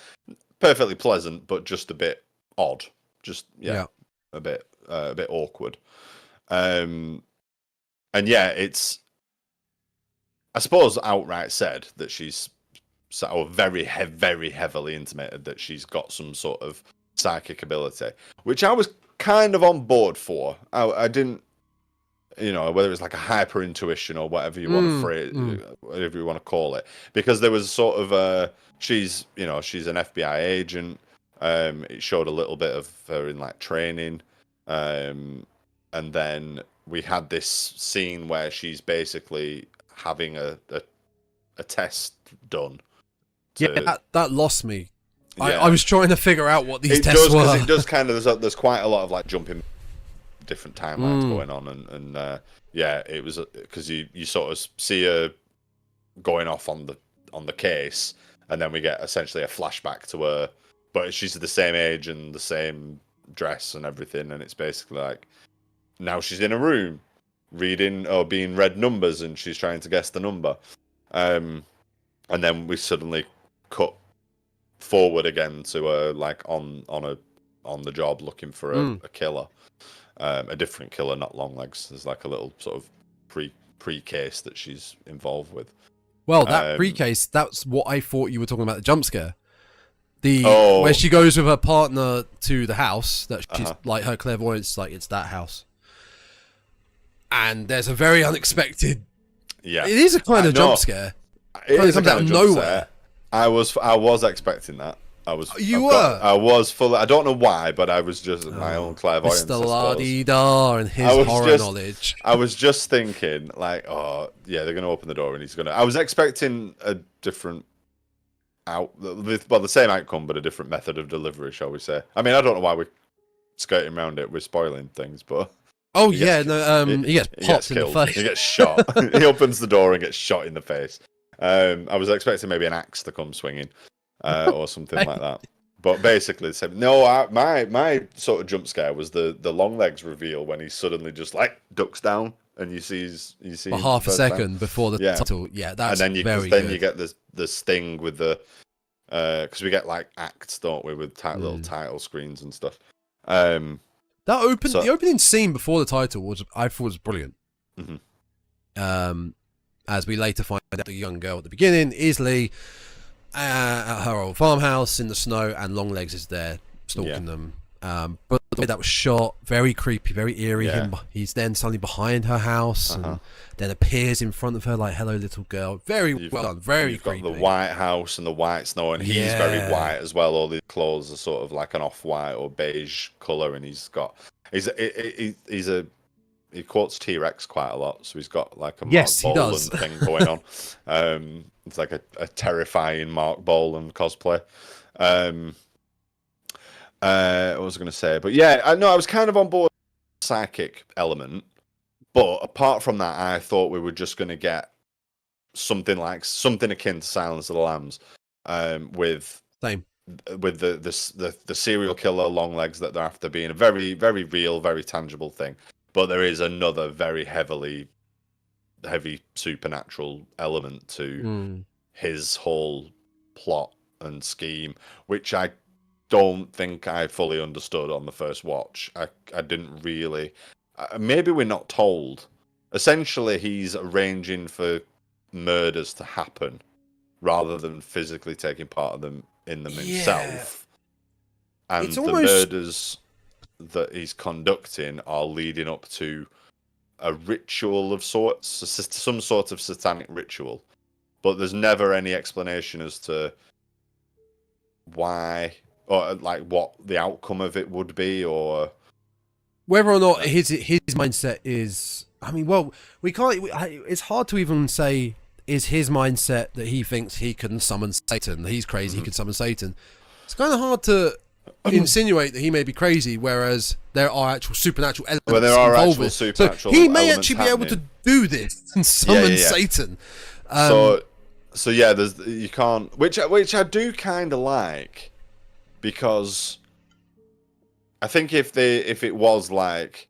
perfectly pleasant but just a bit odd, just a bit awkward, and it's, I suppose, outright said that she's very heavily intimated that she's got some sort of psychic ability, which I was kind of on board for. I didn't, you know, whether it's like a hyper intuition or whatever you want to phrase, whatever you want to call it, because there was sort of she's an FBI agent. It showed a little bit of her in like training, and then we had this scene where she's basically having a test done. That lost me. I was trying to figure out what these tests were. It does kind of, there's quite a lot of like jumping different timelines going on, and it was because you sort of see her going off on the case, and then we get essentially a flashback to her, but she's the same age and the same dress and everything, and it's basically like now she's in a room reading or being read numbers, and she's trying to guess the number, and then we suddenly cut forward again to her like on the job looking for a killer, a different killer, not Longlegs. There's like a little sort of pre-case that she's involved with. Well, that pre-case, that's what I thought you were talking about, the jump scare. Where she goes with her partner to the house, that she's like, her clairvoyance, like, it's that house. And there's a very unexpected, it is a kind of jump scare. It comes out of nowhere. I was expecting that. I was full. I don't know why, but I was just my own clairvoyance. Mr. La-dee-da and his horror knowledge. I was just thinking, like, oh yeah, they're going to open the door and he's going to. I was expecting a different the same outcome, but a different method of delivery, shall we say? I mean, I don't know why we're skirting around it. We're spoiling things, but. He gets popped in the face. He gets shot. He opens the door and gets shot in the face. I was expecting maybe an axe to come swinging, or something like that. But basically, my sort of jump scare was the Longlegs reveal when he suddenly just like ducks down and you see for half a second before the title. Yeah, that's and then very then good. you get the sting with the because we get like acts, don't we, with little title screens and stuff. The opening scene before the title I thought was brilliant. Mm-hmm. As we later find out, the young girl at the beginning is Lee at her old farmhouse in the snow, and Longlegs is there stalking them. But the way that was shot, very creepy, very eerie. He's then suddenly behind her house and then appears in front of her like, "Hello, little girl." Very well done, very creepy. Got the white house and the white snow, and he's very white as well. All the clothes are sort of like an off-white or beige colour, and he quotes T-Rex quite a lot, so he's got like a Mark Bolan thing going on. It's like a terrifying Mark Bolan cosplay. What was I going to say? But yeah, I was kind of on board with the psychic element, but apart from that, I thought we were just going to get something akin to Silence of the Lambs, with the serial killer Longlegs that they're after being a very, very real, very tangible thing. But there is another very heavy supernatural element to his whole plot and scheme, which I don't think I fully understood on the first watch. I didn't really. Maybe we're not told. Essentially, he's arranging for murders to happen rather than physically taking part in them himself. And it's the murders that he's conducting are leading up to a ritual of sorts, some sort of satanic ritual, but there's never any explanation as to why or like what the outcome of it would be, or whether or not his mindset is. I mean, well, we can't. It's hard to even say is his mindset that he thinks he can summon Satan. He's crazy. He can summon Satan. It's kind of hard to insinuate that he may be crazy, whereas there are actual supernatural elements. Well, there are involved actual supernatural so he may elements actually be able to do this and summon Satan. So yeah, you can't, which I do kind of like, because I think if it was like,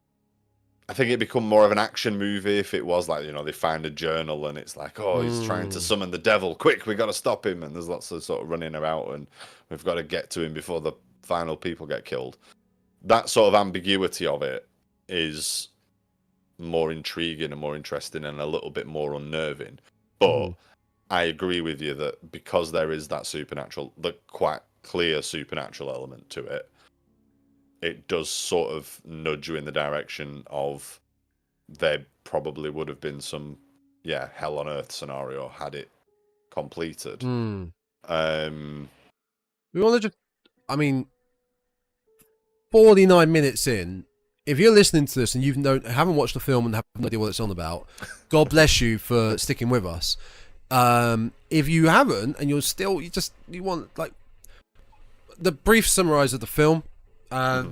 I think it'd become more of an action movie if it was like, they find a journal and it's like, oh, he's trying to summon the devil, quick, we got to stop him, and there's lots of sort of running about and we've got to get to him before the final people get killed. That sort of ambiguity of it is more intriguing and more interesting and a little bit more unnerving. But I agree with you that because there is that the quite clear supernatural element to it, it does sort of nudge you in the direction of there probably would have been some, hell on earth scenario had it completed. We want to just, 49 minutes in, if you're listening to this and you haven't watched the film and have no idea what it's on about, God bless you for sticking with us. If you haven't and you want like the brief summarize of the film, are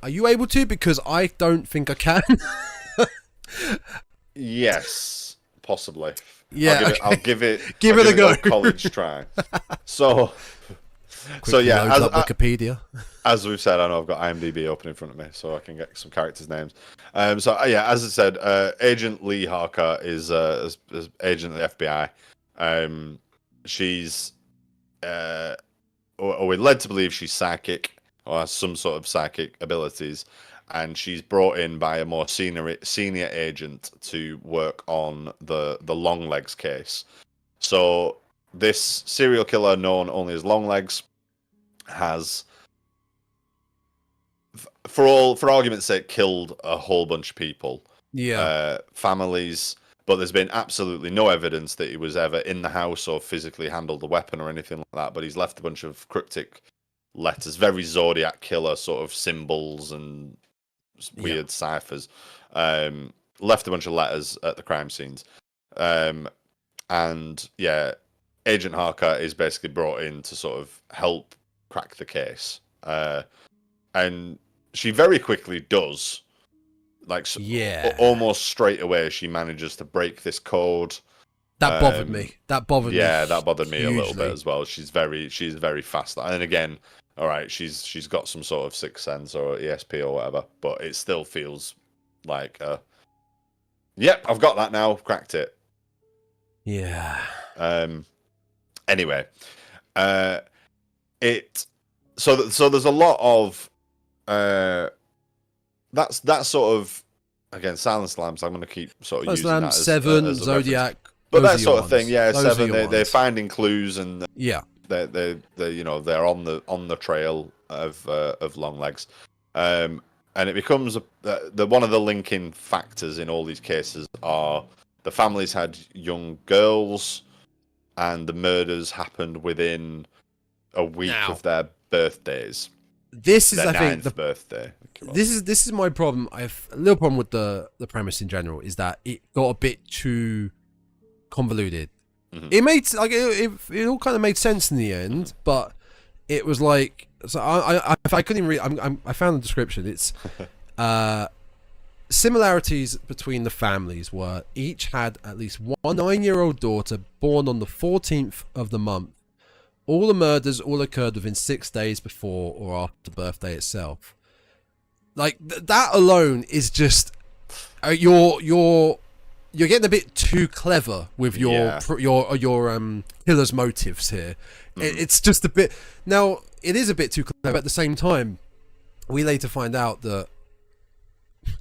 you able to? Because I don't think I can. Yes, possibly. Yeah, I'll give it a go. College try. So Quickly loads up Wikipedia. As we've said, I know I've got IMDb open in front of me, so I can get some characters' names. As I said, Agent Lee Harker is agent of the FBI. She's we're led to believe she's psychic or has some sort of psychic abilities, and she's brought in by a more senior agent to work on the Longlegs case. So this serial killer, known only as Longlegs, has, for argument's sake, killed a whole bunch of people. Families, but there's been absolutely no evidence that he was ever in the house or physically handled the weapon or anything like that. But he's left a bunch of cryptic letters, very Zodiac killer sort of symbols and weird ciphers. Left a bunch of letters at the crime scenes. Agent Harker is basically brought in to sort of help crack the case. And she very quickly does. Almost straight away, she manages to break this code. That bothered me. That bothered me. Yeah, that bothered me hugely. A little bit as well. She's very fast. And again, all right, she's got some sort of sixth sense or ESP or whatever, but it still feels like, yep, I've got that now. Cracked it. Yeah. Anyway, so there's a lot of that's sort of, again, Silent Slams. I'm going to keep sort of using that as Seven, as a Zodiac, but that sort of thing. Yeah, those Seven. They're finding clues and they're on the trail of Longlegs, and it becomes one of the linking factors in all these cases are the families had young girls, and the murders happened within a week of their birthdays. This is, I think, the birthday. This is my problem. I have a little problem with the premise in general. Is that it got a bit too convoluted. It made it all kind of made sense in the end, but it was like, so I couldn't even read. I found the description. It's similarities between the families were each had at least one 9-year-old daughter born on the 14th of the month. All the murders all occurred within 6 days before or after the birthday itself. Like that alone is just you're getting a bit too clever with your killer's motives here. It's just a bit. Now it is a bit too clever. At the same time, we later find out that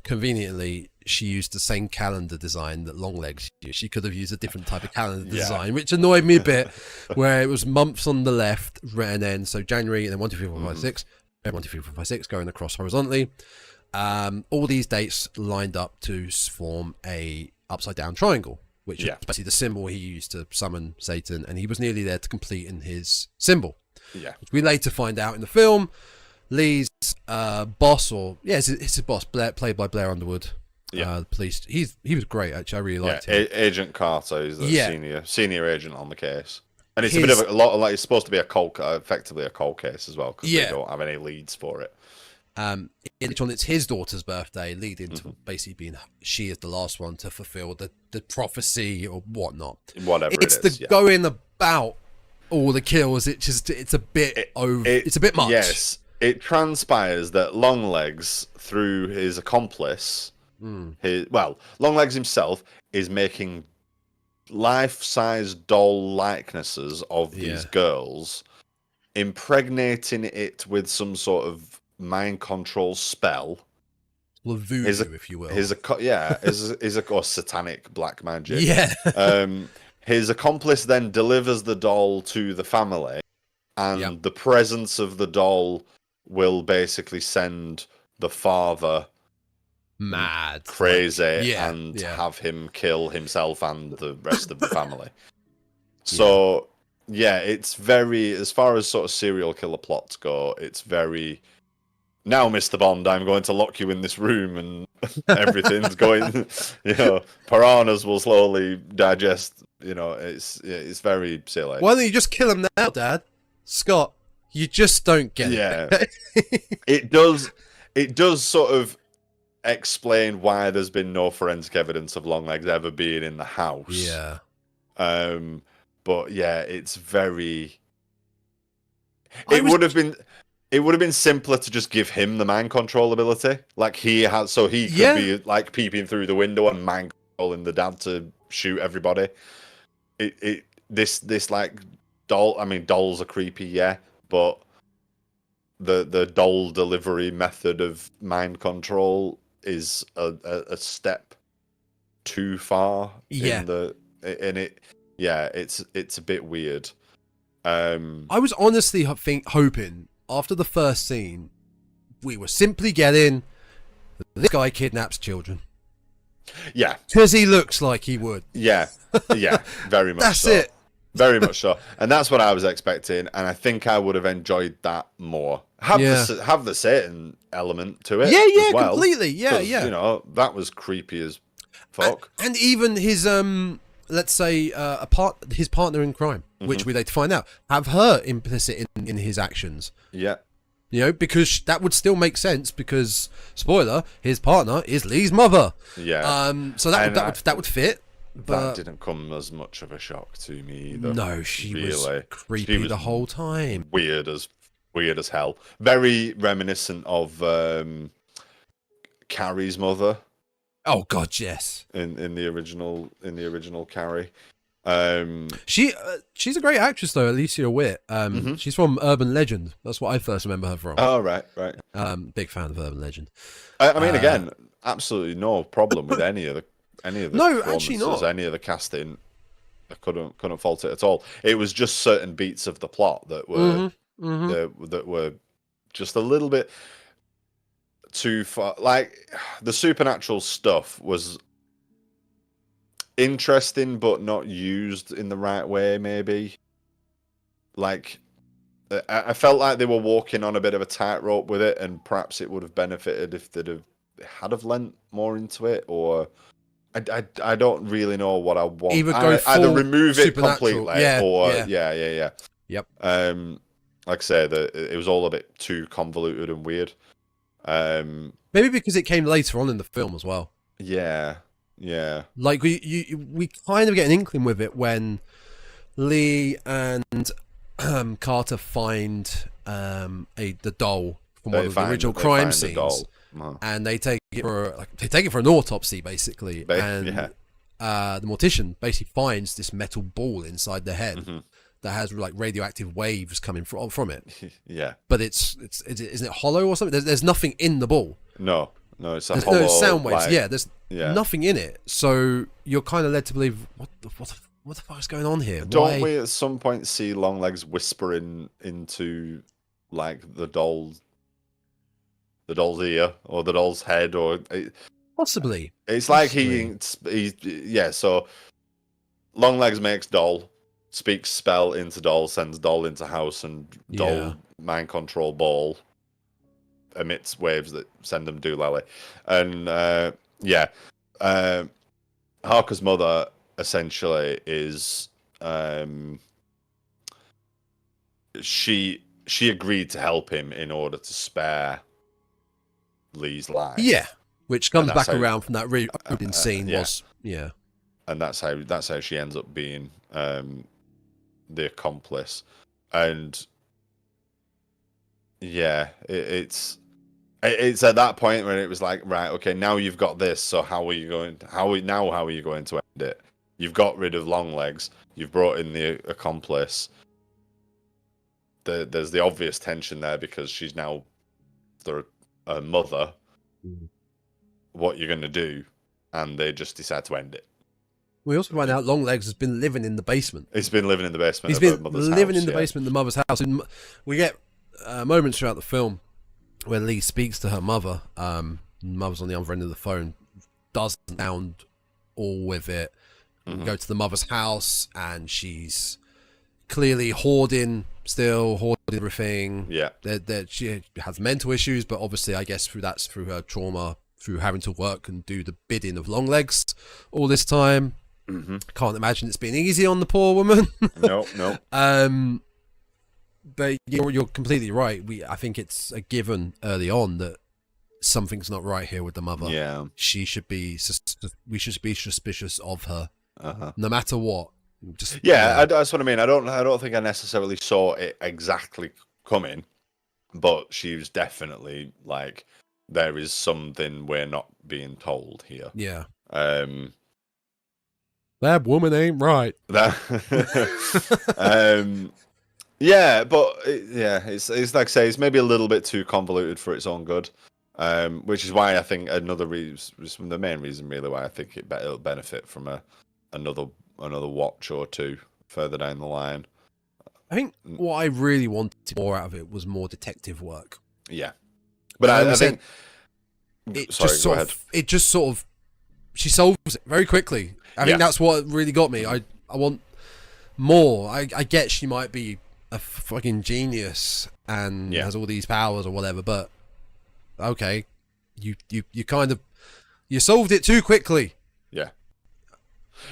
conveniently she used the same calendar design that Longlegs used. She could have used a different type of calendar design, which annoyed me a bit, where it was months on the left and then so January and then 1, 2, 3, 4, 5, 6, 1, 2, 3, 4, 5, 6 going across horizontally. All these dates lined up to form a upside down triangle, which is basically the symbol he used to summon Satan, and he was nearly there to complete in his symbol. Yeah, which we later find out in the film. Lee's boss, it's his boss, played by Blair Underwood. The police. He was great, actually. I really liked him. Agent Carter is the senior agent on the case, and it's a bit of a lot. Like it's supposed to be effectively a cold case as well, because they don't have any leads for it. Later on, it's his daughter's birthday, leading to basically being she is the last one to fulfill the prophecy or whatnot. Whatever it's it is, the going about all the kills. It's a bit it's a bit much. Yes, it transpires that Longlegs, through his accomplice, Longlegs himself is making life-size doll likenesses of these girls, impregnating it with some sort of mind control spell. Well, voodoo, if you will. Is a satanic black magic. Yeah. His accomplice then delivers the doll to the family, and the presence of the doll will basically send the father mad, crazy, and have him kill himself and the rest of the family. So, it's very, as far as sort of serial killer plots go, it's very, now, Mr. Bond, I'm going to lock you in this room and everything's going, piranhas will slowly digest, it's very silly. Why don't you just kill him now, Dad? Scott, you just don't get it. It does sort of explain why there's been no forensic evidence of Longlegs ever being in the house. Yeah. But it's very. It would have been simpler to just give him the mind control ability, like he has, so he could be like peeping through the window and mind controlling the dad to shoot everybody. This like doll. I mean, dolls are creepy, but the doll delivery method of mind control is a step too far. It's a bit weird. I was honestly hoping after the first scene we were simply getting this guy kidnaps children. Yeah, because he looks like he would. Yeah, very much. That's so. it. Very much so, and that's what I was expecting, and I think I would have enjoyed that more. Have the Satan element to it. as well, completely. Yeah. That was creepy as fuck. And even his let's say his partner in crime, which we later find out, have her implicit in his actions. Yeah. Because that would still make sense, because spoiler, his partner is Lee's mother. Yeah. So that would fit. But that didn't come as much of a shock to me either. No, she was creepy the whole time. Weird as hell. Very reminiscent of Carrie's mother. Oh God, yes. In the original Carrie. She's a great actress though, Alicia Witt. She's from Urban Legend. That's what I first remember her from. Oh right. Big fan of Urban Legend. I mean, again, absolutely no problem with any of the no, actually not. Any of the casting. I couldn't fault it at all. It was just certain beats of the plot that were that were just a little bit too far. Like the supernatural stuff was interesting, but not used in the right way. Maybe like I felt like they were walking on a bit of a tightrope with it, and perhaps it would have benefited if they'd have lent more into it, or. I don't really know what I want. Either remove it completely, or Yep. Like I say, it was all a bit too convoluted and weird. Maybe because it came later on in the film as well. Yeah. Like we kind of get an inkling with it when Lee and Carter find the doll from one of the original crime scenes. And they take it for an autopsy, basically. The mortician basically finds this metal ball inside the head that has like radioactive waves coming from it. Yeah, but isn't it hollow or something? There's nothing in the ball. No, it's a hollow. No sound waves. Like, there's nothing in it. So you're kind of led to believe what the fuck is going on here? Don't we at some point see Longlegs whispering into like the doll's ear or the doll's head, or possibly it's like so Longlegs makes doll, speaks spell into doll, sends doll into house, and doll mind control ball emits waves that send them doolally. And Harker's mother essentially is she agreed to help him in order to spare Lee's life. Yeah, which comes back how- around from that really opening scene. yeah. Was And that's how she ends up being the accomplice. And yeah, it's at that point when it was like, right, okay, now you've got this, so how are you going to end it? You've got rid of Longlegs, you've brought in the accomplice. There's the obvious tension there because she's now the mother. What you're going to do? And they just decide to end it. We also find out Longlegs has been living in the basement. He's been living in the basement. He's been living in the basement of the mother's house. And we get moments throughout the film where Lee speaks to her mother. Mother's on the other end of the phone, doesn't sound all with it. Mm-hmm. Go to the mother's house, and she's clearly hoarding everything. Yeah. That she has mental issues, but obviously, I guess that's through her trauma, through having to work and do the bidding of Longlegs all this time. Mm-hmm. Can't imagine it's been easy on the poor woman. No. But you're completely right. I think it's a given early on that something's not right here with the mother. Yeah. We should be suspicious of her, Uh-huh. no matter what. That's what I mean. I don't think I necessarily saw it exactly coming, but she was definitely like, there is something we're not being told here. Yeah. That woman ain't right. Yeah, but it's like I say, it's maybe a little bit too convoluted for its own good, which is why I think the main reason really why I think it'll benefit from another watch or two further down the line. I think what I really wanted more out of it was more detective work. Yeah, but I think it just sort of she solves it very quickly. I think that's what really got me. I want more. I get she might be a fucking genius and has all these powers or whatever, but okay, you kind of solved it too quickly.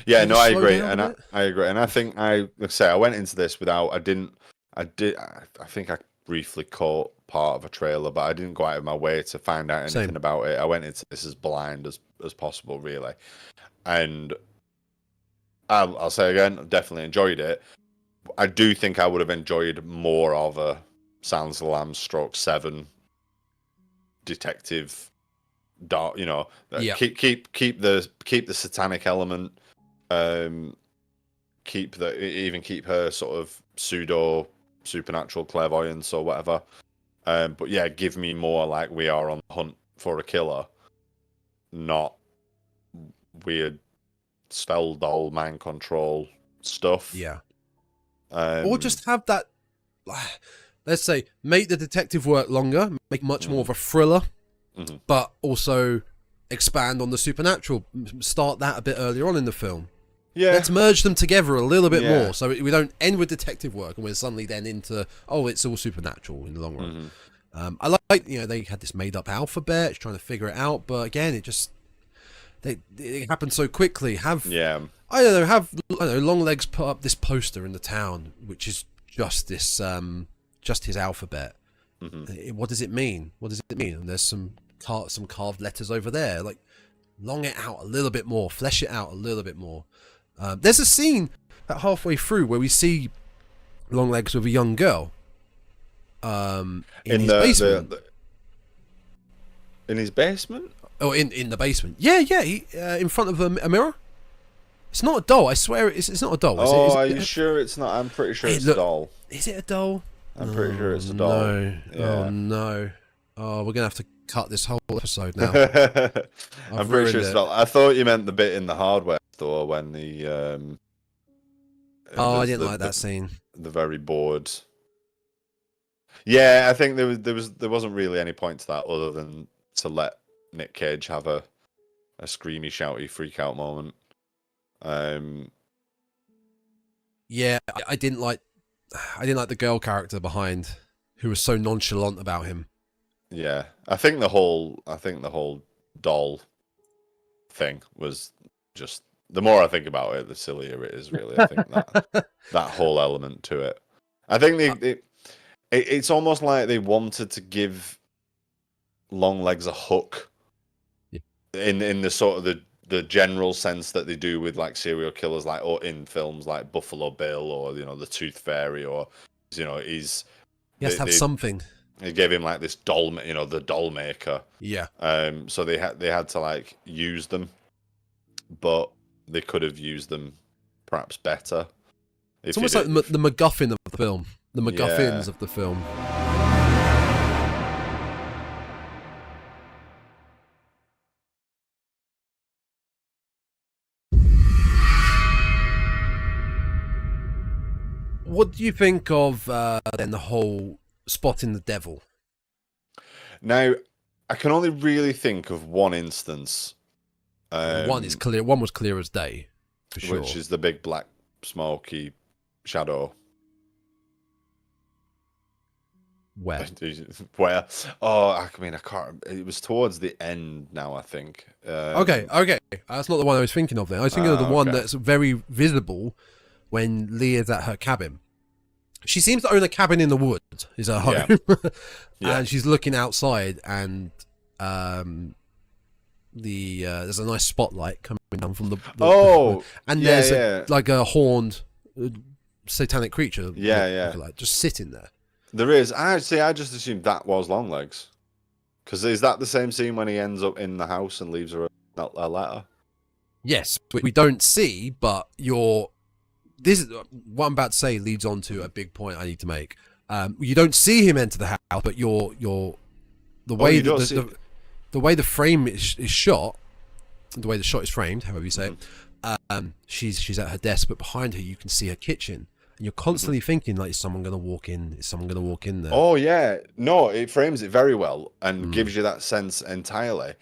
Yeah, no, I agree, and I agree, and I think like I say, I went into this without. I think I briefly caught part of a trailer, but I didn't go out of my way to find out anything about it. I went into this as blind as possible, really, and I'll say again, I definitely enjoyed it. I do think I would have enjoyed more of a Silence of the Lambs / 7 detective. Keep the satanic element. Keep her sort of pseudo supernatural clairvoyance or whatever. But yeah, give me more like we are on the hunt for a killer, not weird spell doll mind control stuff. Yeah. Or just have that. Let's say make the detective work longer, make much more of a thriller, but also expand on the supernatural. Start that a bit earlier on in the film. Yeah. Let's merge them together a little bit more, so we don't end with detective work and we're suddenly then into it's all supernatural in the long run. I like they had this made up alphabet, trying to figure it out, but again it happened so quickly. I don't know. Longlegs put up this poster in the town, which is just this, just his alphabet. What does it mean? And there's some carved letters over there. Like, long it out a little bit more, flesh it out a little bit more. There's a scene about halfway through where we see Longlegs with a young girl. In his basement. In his basement? Oh, in the basement. Yeah. He, in front of a mirror. It's not a doll. I swear it's not a doll. Are you sure it's not? I'm pretty sure it's a doll. Is it a doll? I'm pretty sure it's a doll. No. Yeah. Oh no. Oh, we're gonna have to cut this whole episode now. I'm pretty sure it's a doll. I thought you meant the bit in the hardware store when the. I didn't like that scene. The very bored. Yeah, I think there wasn't really any point to that other than to let Nick Cage have a screamy, shouty, freak out moment. Yeah, I didn't like the girl character behind, who was so nonchalant about him. Yeah, I think the whole doll thing was just, the more I think about it, the sillier it is. Really, I think that whole element to it. I think it's almost like they wanted to give Longlegs a hook in the sort of the general sense that they do with like serial killers, like or in films like Buffalo Bill or the Tooth Fairy, or he has to have something. They gave him like this doll, the doll maker. Yeah. So they had to like use them, but they could have used them perhaps better. It's almost like the MacGuffin of the film. The MacGuffins of the film. What do you think of then the whole spotting the devil? Now, I can only really think of one instance. One is clear. One was clear as day, for sure. Which is the big black smoky shadow. Where? Where? Oh, I mean, I can't. It was towards the end now, I think. Okay. That's not the one I was thinking of then. I was thinking of the one that's very visible when Lee is at her cabin. She seems to own a cabin in the woods, is her home. Yeah. And she's looking outside, and there's a nice spotlight coming down from the and there's like a horned satanic creature. Like, just sitting there. There is. I just assumed that was Longlegs. Because is that the same scene when he ends up in the house and leaves her a letter? Yes, we don't see, but this is what I'm about to say leads on to a big point I need to make. You don't see him enter the house, but the way the way the frame is shot, the way the shot is framed, however you say it, she's at her desk, but behind her you can see her kitchen, and you're constantly thinking, like, is someone going to walk in? Is someone going to walk in there? Oh yeah, no, it frames it very well and gives you that sense entirely.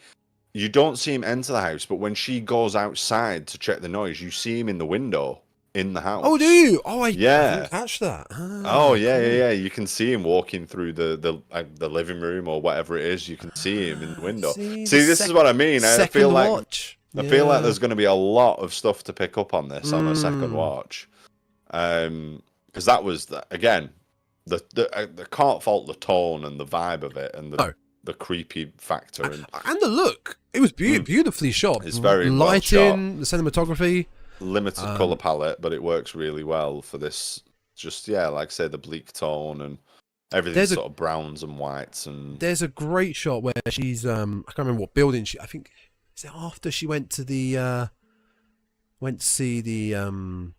You don't see him enter the house, but when she goes outside to check the noise, you see him in the window in the house. Oh, do you? Oh, I didn't catch that. Cool. Yeah. You can see him walking through the living room or whatever it is. You can see him in the window. See, this is what I mean. I feel like there's going to be a lot of stuff to pick up on this on a second watch, because that was again the can't fault the tone and the vibe of it and the creepy factor and the look. It was beautifully shot. It's very lighting, well shot. The cinematography. Limited color palette, but it works really well for this. Just like I say, the bleak tone and everything sort of browns and whites. And there's a great shot where she's I can't remember what building I think is it after she went to see the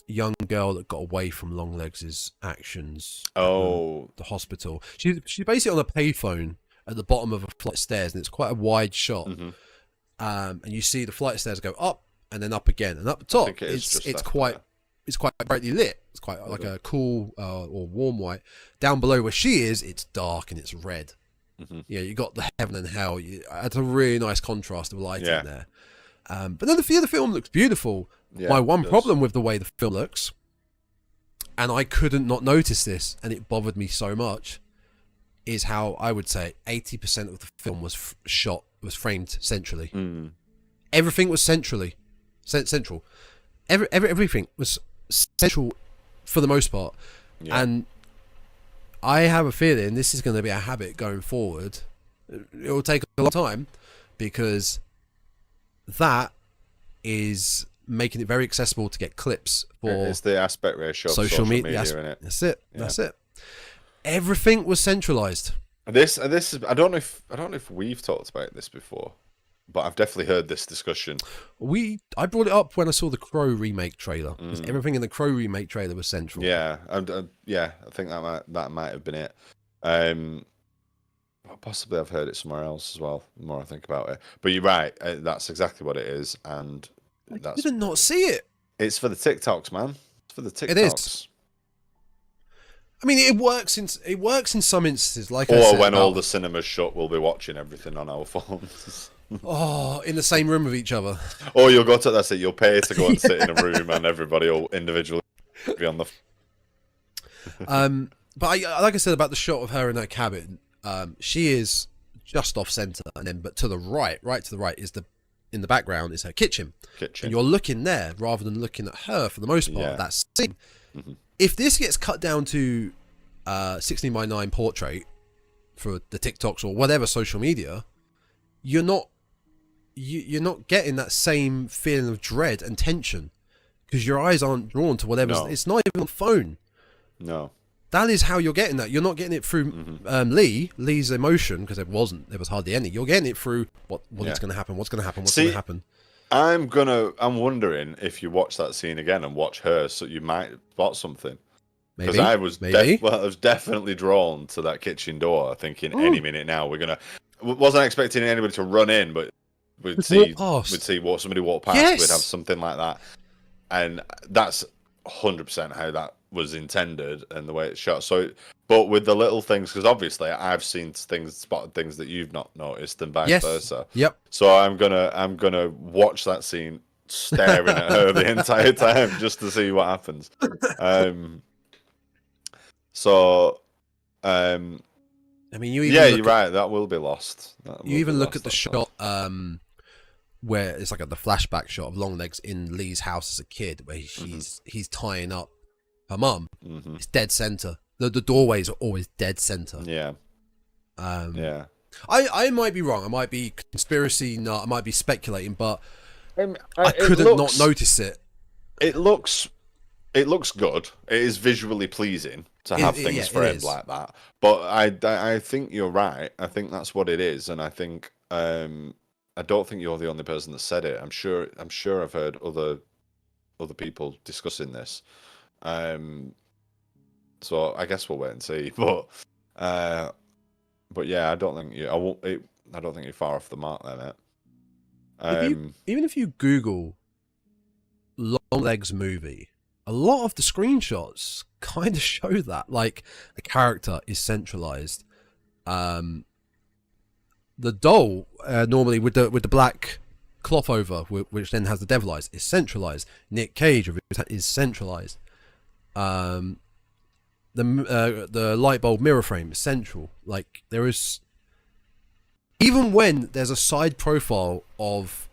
young girl that got away from Longlegs' actions. The hospital. She's basically on a payphone at the bottom of a flight of stairs, and it's quite a wide shot. And you see the flight of stairs go up and then up again, and up the top it's quite brightly lit. It's quite like a cool or warm white. Down below where she is, it's dark and it's red. Yeah, you got the heaven and hell. It's a really nice contrast of lighting there. But then the film looks beautiful. My one problem with the way the film looks, and I couldn't not notice this, and it bothered me so much, is how I would say 80% of the film was framed centrally. Everything was central. Everything was central for the most part. And I have a feeling this is going to be a habit going forward. It will take a long time, because that is making it very accessible to get clips for it's the aspect ratio of social media, isn't it? That's it. Everything was centralized. This is, I don't know if we've talked about this before, but I've definitely heard this discussion. I brought it up when I saw the Crow remake trailer. Everything in the Crow remake trailer was central. Yeah, I think that might have been it. Possibly I've heard it somewhere else as well. The more I think about it, but you're right. That's exactly what it is, and I did not see it. It's for the TikToks, man. It's for the TikToks. It is. I mean, it works in some instances, like or I said, when all the cinemas shut, we'll be watching everything on our phones. In the same room with each other. Or you'll go to that's it. You'll pay to go and sit in a room, and everybody will individually be on the. But like I said about the shot of her in that cabin, she is just off center, and then but to the right to the right is in the background is her kitchen. And you're looking there rather than looking at her for the most part. That scene. If this gets cut down to 16:9 portrait, for the TikToks or whatever social media, you're not getting that same feeling of dread and tension because your eyes aren't drawn to whatever. No. It's not even on the phone. No. That is how you're getting that. You're not getting it through Lee's emotion, because there was hardly any. You're getting it through what's going to happen, what's going to happen, what's going to happen. I'm wondering if you watch that scene again and watch her, so you might spot something. Because I was definitely drawn to that kitchen door, thinking any minute now wasn't expecting anybody to run in, but we'd see somebody walk past. Yes. We'd have something like that, and that's 100% how that was intended and the way it's shot. So, but with the little things, because obviously I've spotted things that you've not noticed, and vice versa. Yep. So I'm gonna watch that scene, staring at her the entire time, just to see what happens. I mean, you're right. That will be lost. You even look at the shot where it's like the flashback shot of Longlegs in Lee's house as a kid, where he's tying up her mum. It's dead center. The doorways are always dead center. Yeah. I might be wrong. I might be conspiracy nut. I might be speculating, but I couldn't not notice it. It looks good. It is visually pleasing to have things framed like that. But I think you're right. I think that's what it is, and I think I don't think you're the only person that said it. I'm sure I've heard other people discussing this. So I guess we'll wait and see. But yeah, I don't think you're far off the mark there, mate. Even if you Google Longlegs movie, a lot of the screenshots kind of show that, like, the character is centralized. The doll, normally with the black cloth over, which then has the devil eyes, is centralized. Nick Cage is centralized. The light bulb mirror frame is central. Like, there is, even when there's a side profile of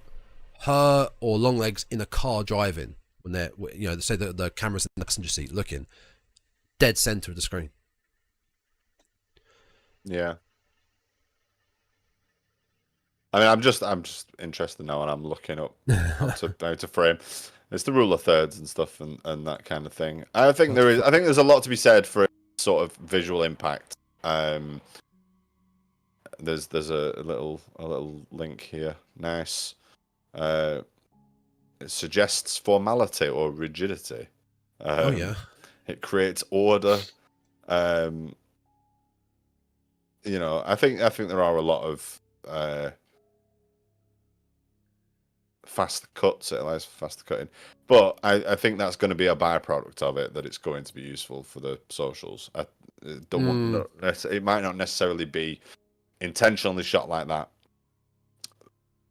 her or Longlegs in a car driving, when they're, say the camera's in the passenger seat looking, dead center of the screen. Yeah. I mean, I'm just interested now, and I'm looking up how to frame. It's the rule of thirds and stuff, and that kind of thing. I think there's a lot to be said for sort of visual impact. There's a little link here. Nice. It suggests formality or rigidity. It creates order. I think there are a lot of fast cuts. It allows for faster cutting, but I think that's going to be a byproduct of it, that it's going to be useful for the socials. It might not necessarily be intentionally shot like that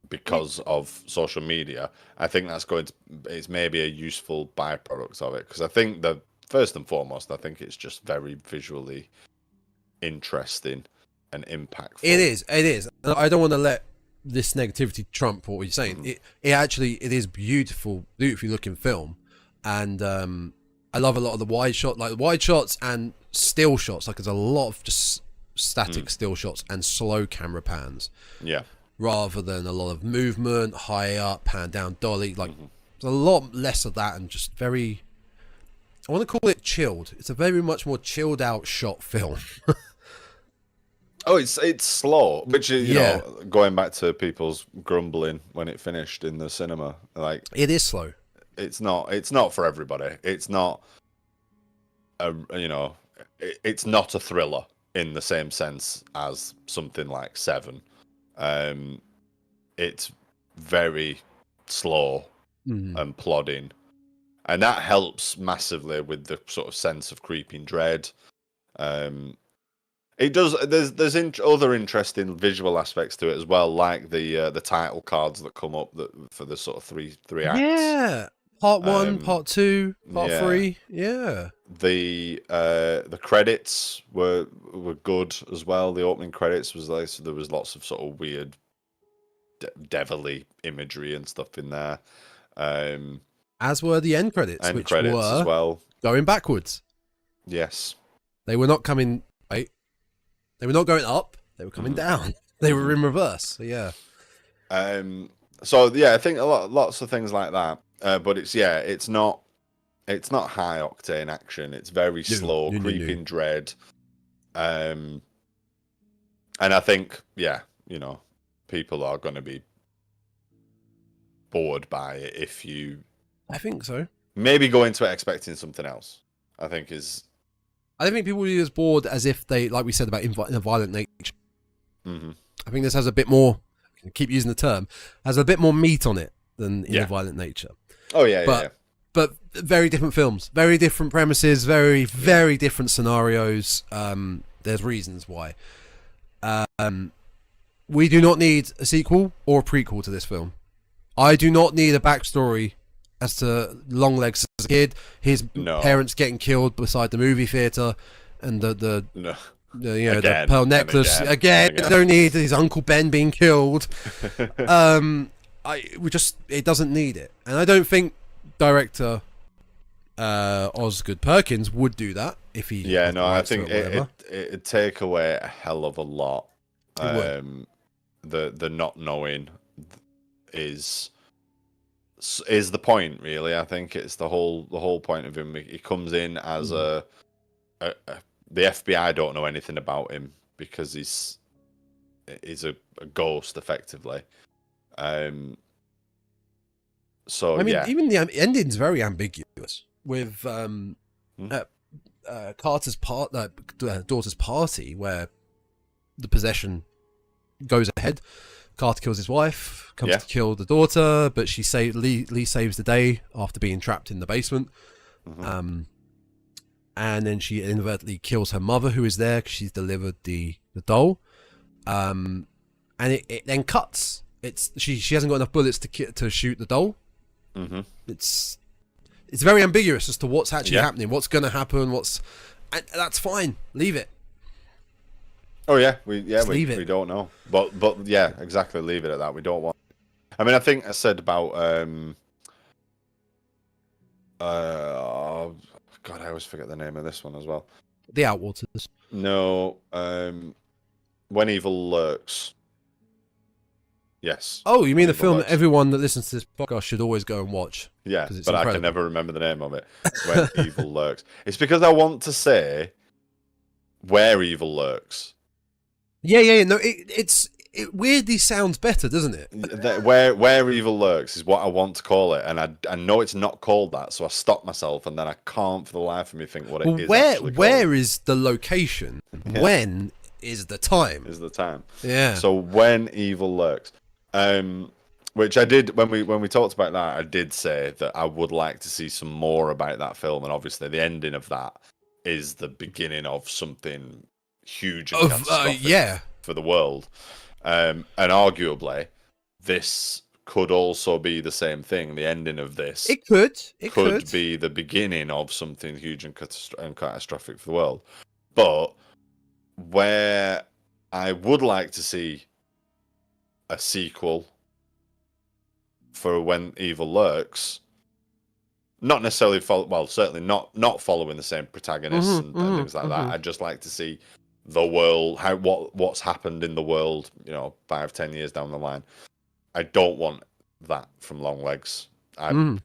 because of social media. I think it's maybe a useful byproduct of it, because I think that first and foremost, I think it's just very visually interesting and impactful. It is. I don't want to let this negativity trump what you're saying. It is beautifully looking film, and I love a lot of the wide shots and still shots. Like, there's a lot of just static still shots and slow camera pans. Yeah. Rather than a lot of movement, high up, pan down, dolly. Like, there's a lot less of that, and just very, I want to call it chilled. It's a very much more chilled out shot film. Oh, it's slow, which is, going back to people's grumbling when it finished in the cinema. Like, it is slow. It's not for everybody. It's not it's not a thriller in the same sense as something like Seven. It's very slow and plodding, and that helps massively with the sort of sense of creeping dread. It does. There's other interesting visual aspects to it as well, like the title cards that come up for the sort of three acts. Yeah, part 1, part 2, part 3. Yeah. The credits were good as well. The opening credits was like, so there was lots of sort of weird, devilly imagery and stuff in there. As were the end credits, which were as well, going backwards. Yes, they were not coming. They were not going up. They were coming down. They were in reverse. So, yeah. So yeah, I think lots of things like that. But it's not high octane action. It's very slow, creeping dread. And I think, people are going to be bored by it if you. I think so. Maybe go into it expecting something else. I think people will be as bored as if they, like we said about in a violent nature. Mm-hmm. I think this has a bit more. I keep using the term. Has a bit more meat on it than in a violent nature. Oh yeah, but very different films, very different premises, very different scenarios. There's reasons why. We do not need a sequel or a prequel to this film. I do not need a backstory as to Longlegs as a kid, his parents getting killed beside the movie theater, and the pearl necklace again. I don't need his Uncle Ben being killed. It doesn't need it, and I don't think director Osgood Perkins would do that if he. Yeah, no, I think it'd take away a hell of a lot. The not knowing is the point, really. I think it's the whole point of him. He comes in as the FBI don't know anything about him because he's a ghost, effectively. So even the ending's very ambiguous with Carter's daughter's party, where the possession goes ahead. Carter kills his wife, comes to kill the daughter, but Lee saves the day after being trapped in the basement. And then she inadvertently kills her mother, who is there because she's delivered the doll. And it then cuts. She hasn't got enough bullets to shoot the doll. It's very ambiguous as to what's actually happening, what's going to happen, and that's fine. Leave it. Oh yeah, we don't know, but yeah, exactly. Leave it at that. We don't want. I mean, I think I said about God, I always forget the name of this one as well. The Outwaters. No, When Evil Lurks. Yes. Oh, you mean the film that everyone that listens to this podcast should always go and watch? Yeah, but incredible. I can never remember the name of it. When Evil Lurks. It's because I want to say Where Evil Lurks. Yeah. No, it weirdly sounds better, doesn't it? Where Evil Lurks is what I want to call it, and I know it's not called that, so I stop myself, and then I can't for the life of me think what it is. Where is the location? Yeah. When is the time? Yeah. So When Evil Lurks. Which I did when we talked about that. I did say that I would like to see some more about that film, and obviously the ending of that is the beginning of something huge and catastrophic for the world. And arguably, this could also be the same thing. The ending of this, it could be the beginning of something huge and catastrophic for the world. But where I would like to see a sequel for When Evil Lurks, not necessarily certainly not following the same protagonists and things like that. I'd just like to see the world, what's happened in the world, 5-10 years down the line. I don't want that from Longlegs. I'm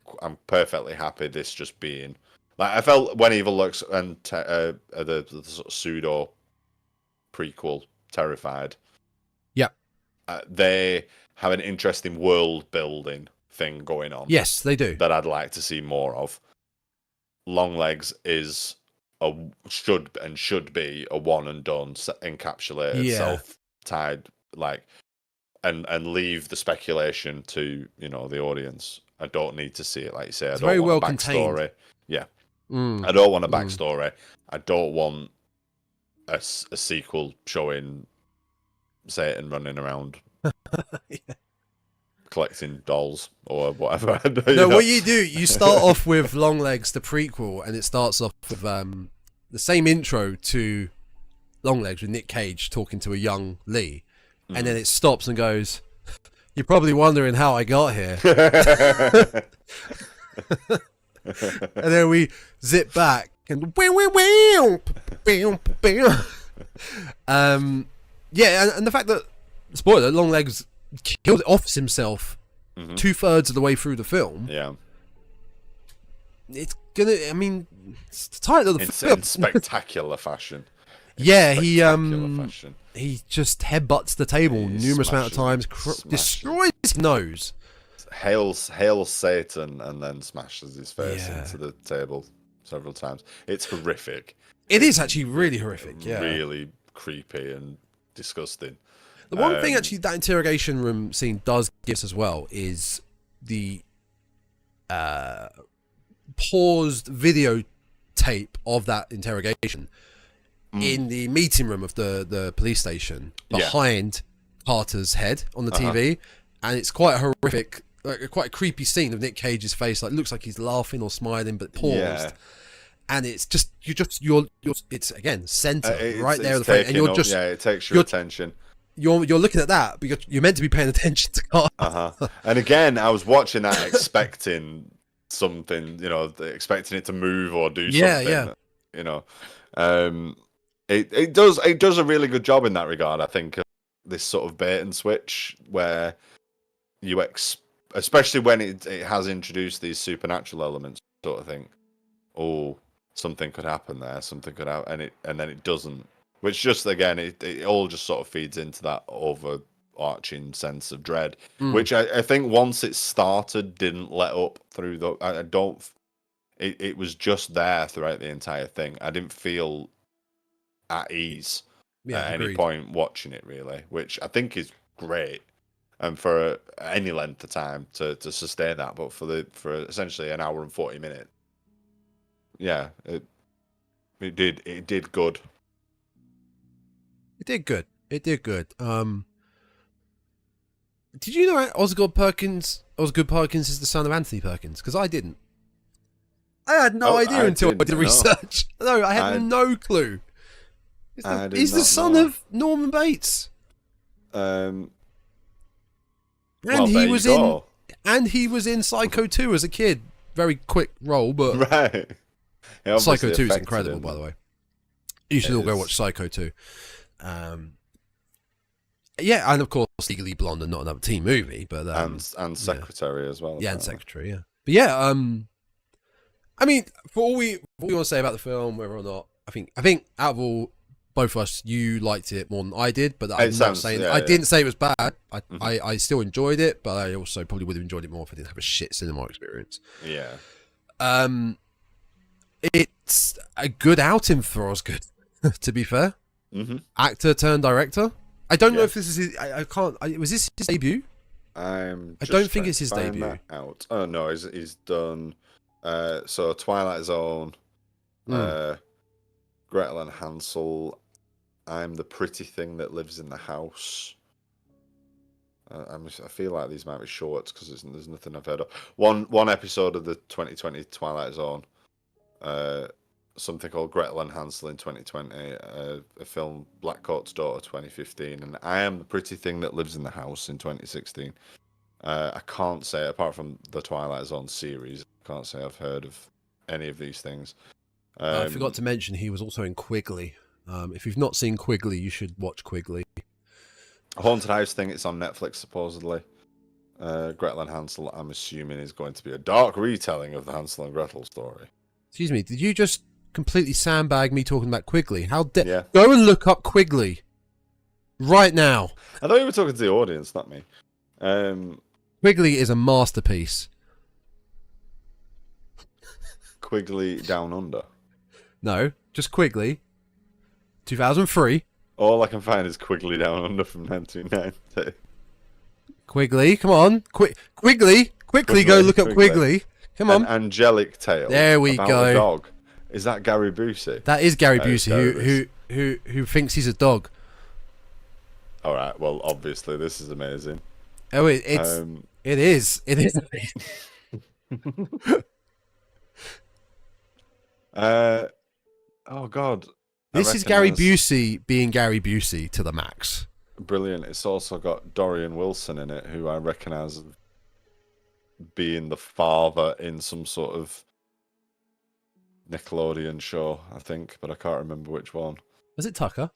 perfectly happy this just being like, I felt When Evil Lurks and the sort of pseudo prequel Terrified. They have an interesting world building thing going on. Yes, they do. That I'd like to see more of. Longlegs is should be a one and done, encapsulated, self-tied, and leave the speculation to the audience. I don't need to see it, like you say. I don't want a backstory. Contained. Yeah, I don't want a backstory. I don't want a sequel showing Satan running around collecting dolls or whatever. What you do, you start off with Longlegs, the prequel, and it starts off with the same intro to Longlegs with Nick Cage talking to a young Lee, and then it stops and goes, "You're probably wondering how I got here." And then we zip back and Yeah, and the fact that, spoiler, Longlegs offs himself 2/3 of the way through the film. Yeah. It's gonna. I mean, it's the title of the film. In spectacular fashion. Yeah, Spectacular fashion. he just headbutts the table numerous amount of times, destroys his nose. Hails Satan and then smashes his face into the table several times. It's horrific. It is actually really horrific. Yeah, really creepy and disgusting. The one thing actually that interrogation room scene does give us as well is the paused videotape of that interrogation in the meeting room of the police station behind Carter's head on the TV, and it's quite a horrific, quite a creepy scene of Nick Cage's face. Like, it looks like he's laughing or smiling, but paused. And it's just you're it's again center right there at the front, and you're just it takes your attention. You're looking at that because you're meant to be paying attention to Carter. And again, I was watching that expecting something, expecting it to move or do something. It does a really good job in that regard. I think this sort of bait and switch where you especially when it has introduced these supernatural elements, sort of think, oh, something could happen there, something could happen, and then it doesn't. Which just, again, it all just sort of feeds into that overarching sense of dread, which I think once it started, didn't let up through the... It was just there throughout the entire thing. I didn't feel at ease at any point watching it, really, which I think is great. And for any length of time to sustain that, but for essentially an hour and 40 minutes, it did good. It did good. Did you know Osgood Perkins is the son of Anthony Perkins? Because I didn't. I had no idea until I did research. No, I had no clue. He's the son of Norman Bates. And he was in Psycho 2 as a kid. Very quick role, but right. Psycho 2 is incredible, by the way. You should all go watch Psycho 2. Yeah, and of course, Legally Blonde and not another teen movie, but and Secretary as well. Yeah, and Secretary. Yeah, but yeah, I mean, for all we want to say about the film, whether or not, I think out of all both of us, you liked it more than I did, but I'm not saying I didn't say it was bad. I still enjoyed it, but I also probably would have enjoyed it more if I didn't have a shit cinema experience. Yeah. It's a good outing for Osgood, to be fair. Actor turned director. I don't know if this is his. I can't. Was this his debut? I don't think it's his debut. Out. Oh no, he's done. So Twilight Zone, Gretel and Hansel. I'm the pretty thing that lives in the house. I feel like these might be shorts because there's nothing I've heard of. One episode of the 2020 Twilight Zone. Something called Gretel and Hansel in 2020, a film Black Coat's Daughter 2015, and I Am the Pretty Thing That Lives in the House in 2016. I can't say, apart from the Twilight Zone series, I can't say I've heard of any of these things. I forgot to mention he was also in Quigley. If you've not seen Quigley, you should watch Quigley. A Haunted House thing, it's on Netflix supposedly. Gretel and Hansel, I'm assuming, is going to be a dark retelling of the Hansel and Gretel story. Excuse me, did you just completely sandbag me talking about Quigley? Go and look up Quigley right now. I thought you were talking to the audience, not me. Quigley is a masterpiece. Quigley Down Under. No, just Quigley. 2003. All I can find is Quigley Down Under from 1990. Quigley, come on, Quigley, quickly go look up Quigley. Come on. An Angelic Tale. There we go. A dog. Is that Gary Busey? That is Gary Busey, who thinks he's a dog. All right. Well, obviously, this is amazing. Oh, it is amazing. Oh God. This is Gary Busey being Gary Busey to the max. Brilliant. It's also got Dorian Wilson in it, who I recognise as being the father in some sort of Nickelodeon show, I think, but I can't remember which one. Was it Tucker?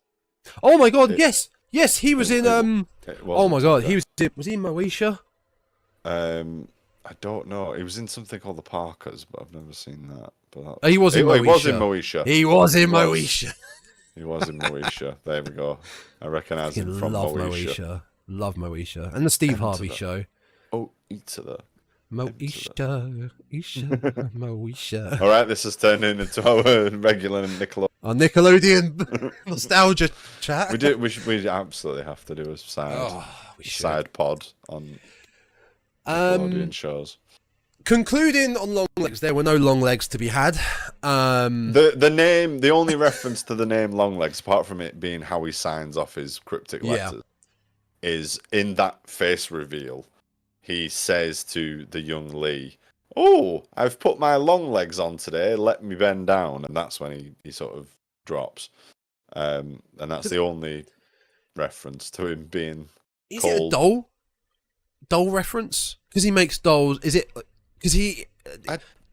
Oh my god, yes! Yes, he was in oh my god, he was he in Moesha? I don't know. He was in something called The Parkers, but I've never seen that. But He was in Moesha. He was in Moesha. He was in Moesha. He was in Moesha. There we go. I recognise him from love Moesha. Love Moesha. And the Steve Harvey show. Oh, Eater. Moesha, Moesha. All right, this has turned into our regular Nickelodeon. Our Nickelodeon nostalgia chat. We absolutely have to do a side pod on Nickelodeon shows. Concluding on Longlegs, there were no Longlegs to be had. The only reference to the name Longlegs, apart from it being how he signs off his cryptic letters, is in that face reveal. He says to the young Lee, "Oh, I've put my long legs on today. Let me bend down." And that's when he sort of drops. And that's the only reference to him being Is it a doll? Doll reference? Because he makes dolls. Is it... Because he...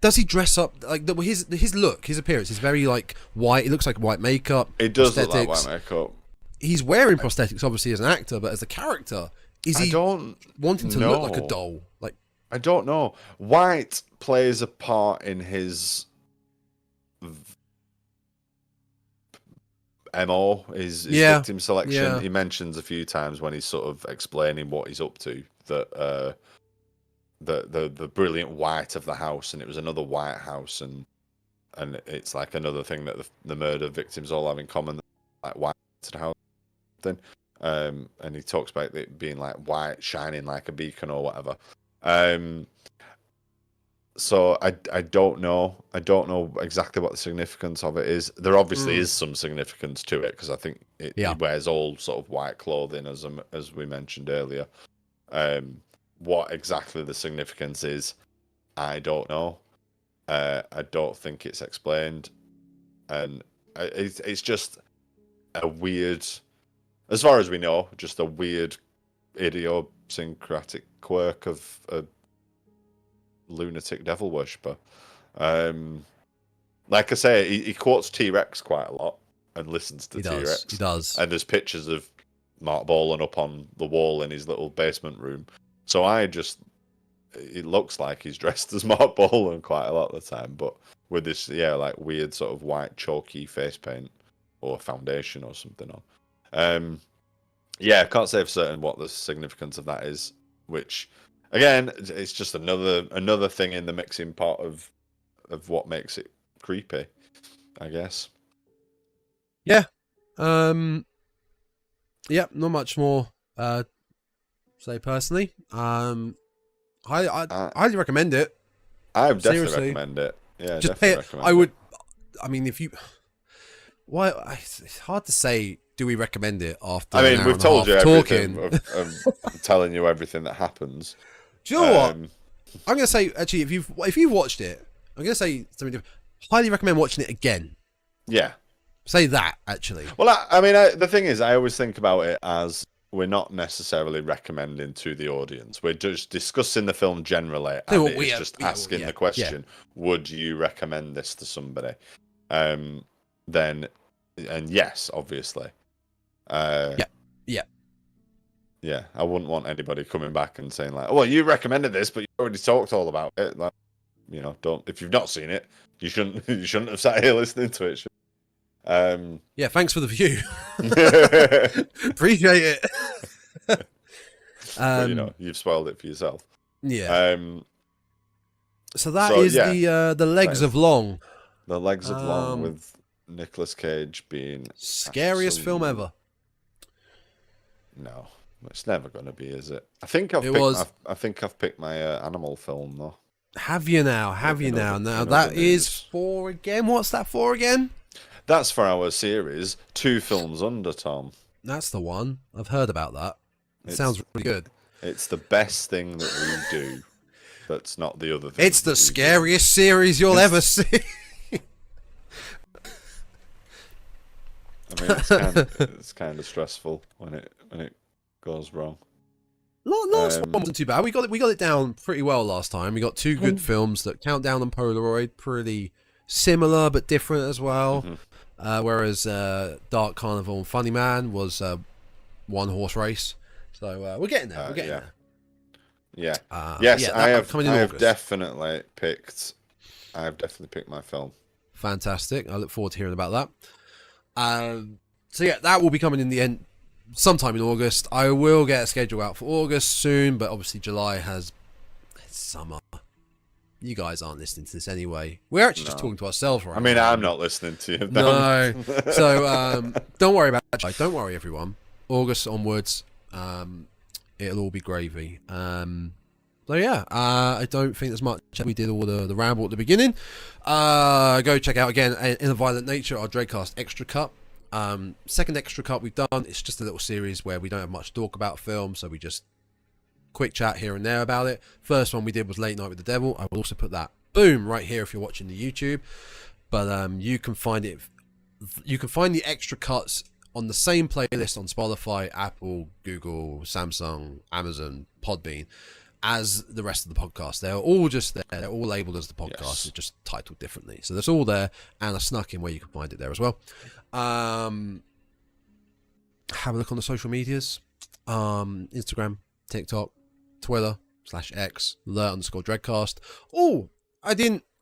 does he dress up... Like his look, his appearance is very like white. It looks like white makeup. It does look like white makeup. He's wearing prosthetics, obviously, as an actor, but as a character... Is he wanting to look like a doll? Like I don't know. White plays a part in his MO, his victim selection. Yeah. He mentions a few times when he's sort of explaining what he's up to that the brilliant white of the house, and it was another white house, and it's like another thing that the murder victims all have in common, like white house thing. And he talks about it being like white, shining like a beacon or whatever. So I don't know. I don't know exactly what the significance of it is. There obviously is some significance to it because I think he wears all sort of white clothing, as we mentioned earlier. What exactly the significance is, I don't know. I don't think it's explained, and it's just a weird. As far as we know, just a weird idiosyncratic quirk of a lunatic devil worshipper. Like I say, he quotes T-Rex quite a lot and listens to T-Rex. He does. And there's pictures of Mark Bolan up on the wall in his little basement room. So it looks like he's dressed as Mark Bolan quite a lot of the time, but with this, like weird sort of white chalky face paint or foundation or something on. I can't say for certain what the significance of that is, which again, it's just another thing in the mixing pot of what makes it creepy, I guess. Yeah. Not much more say personally. I highly recommend it. I would definitely recommend it. Yeah, just pay it. I would. I mean, if you, why? It's hard to say. Do we recommend it after? I mean, we've told you everything of telling you everything that happens. Do you know what? I'm gonna say actually, if you've watched it, I'm gonna say something different. Highly recommend watching it again. Yeah. Say that actually. Well, I mean, the thing is, I always think about it as we're not necessarily recommending to the audience. We're just discussing the film generally, and it's just asking the question: would you recommend this to somebody? Then, and yes, obviously. Yeah. I wouldn't want anybody coming back and saying like, "Oh, well, you recommended this, but you already talked all about it." Like, don't. If you've not seen it, you shouldn't have sat here listening to it. Thanks for the view. Appreciate it. But, you've spoiled it for yourself. Yeah. So that is the Legs of Long. The Legs of Long with Nicolas Cage being scariest film ever. No, it's never going to be, is it? I think I've picked my animal film though. Have you now? Now that is 4 again. What's that for again? That's for our series, 2 Films Under, Tom. That's the one. I've heard about that. It sounds really good. It's the best thing that we do. That's not the other thing. It's the scariest series you'll ever see. I mean, it's kind of stressful when it goes wrong. Last one wasn't too bad. We got it down pretty well last time. We got 2 good films that Countdown and Polaroid, pretty similar but different as well. whereas Dark Carnival and Funny Man was one horse race. So we're getting there. We're getting there. Yeah. Yes, I have August. definitely picked my film. Fantastic. I look forward to hearing about that. So yeah, that will be coming in the end sometime in August. I will get a schedule out for August soon, but obviously July has summer. You guys aren't listening to this anyway. We're actually just talking to ourselves right now. I mean, I'm not listening to you. No. So don't worry about that. Don't worry, everyone. August onwards, it'll all be gravy. So yeah, I don't think there's much. We did all the ramble at the beginning. Go check out again In a Violent Nature, our Dreadcast extra cut. Second extra cut we've done. It's just a little series where we don't have much to talk about film, so we just quick chat here and there about it. First one we did was Late Night with the Devil. I will also put that boom right here if you're watching the YouTube. But you can find it. You can find the extra cuts on the same playlist on Spotify, Apple, Google, Samsung, Amazon, Podbean as the rest of the podcast. They're all just there. They're all labeled as the podcast. Yes. They're just titled differently. So that's all there, and I snuck in where you can find it there as well. Have a look on the social medias. Instagram, TikTok, Twitter /X, _Dreadcast.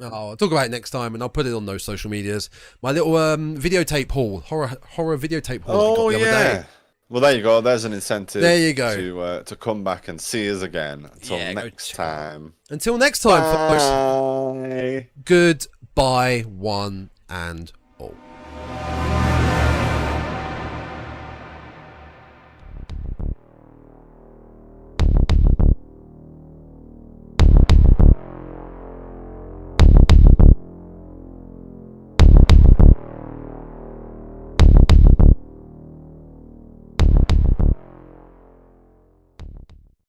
I'll talk about it next time, and I'll put it on those social medias. My little videotape haul, horror videotape haul that I got the other day. Well, there you go. There's an incentive. There you go. To come back and see us again. Until next time. Until next time, folks. Bye. Goodbye, one and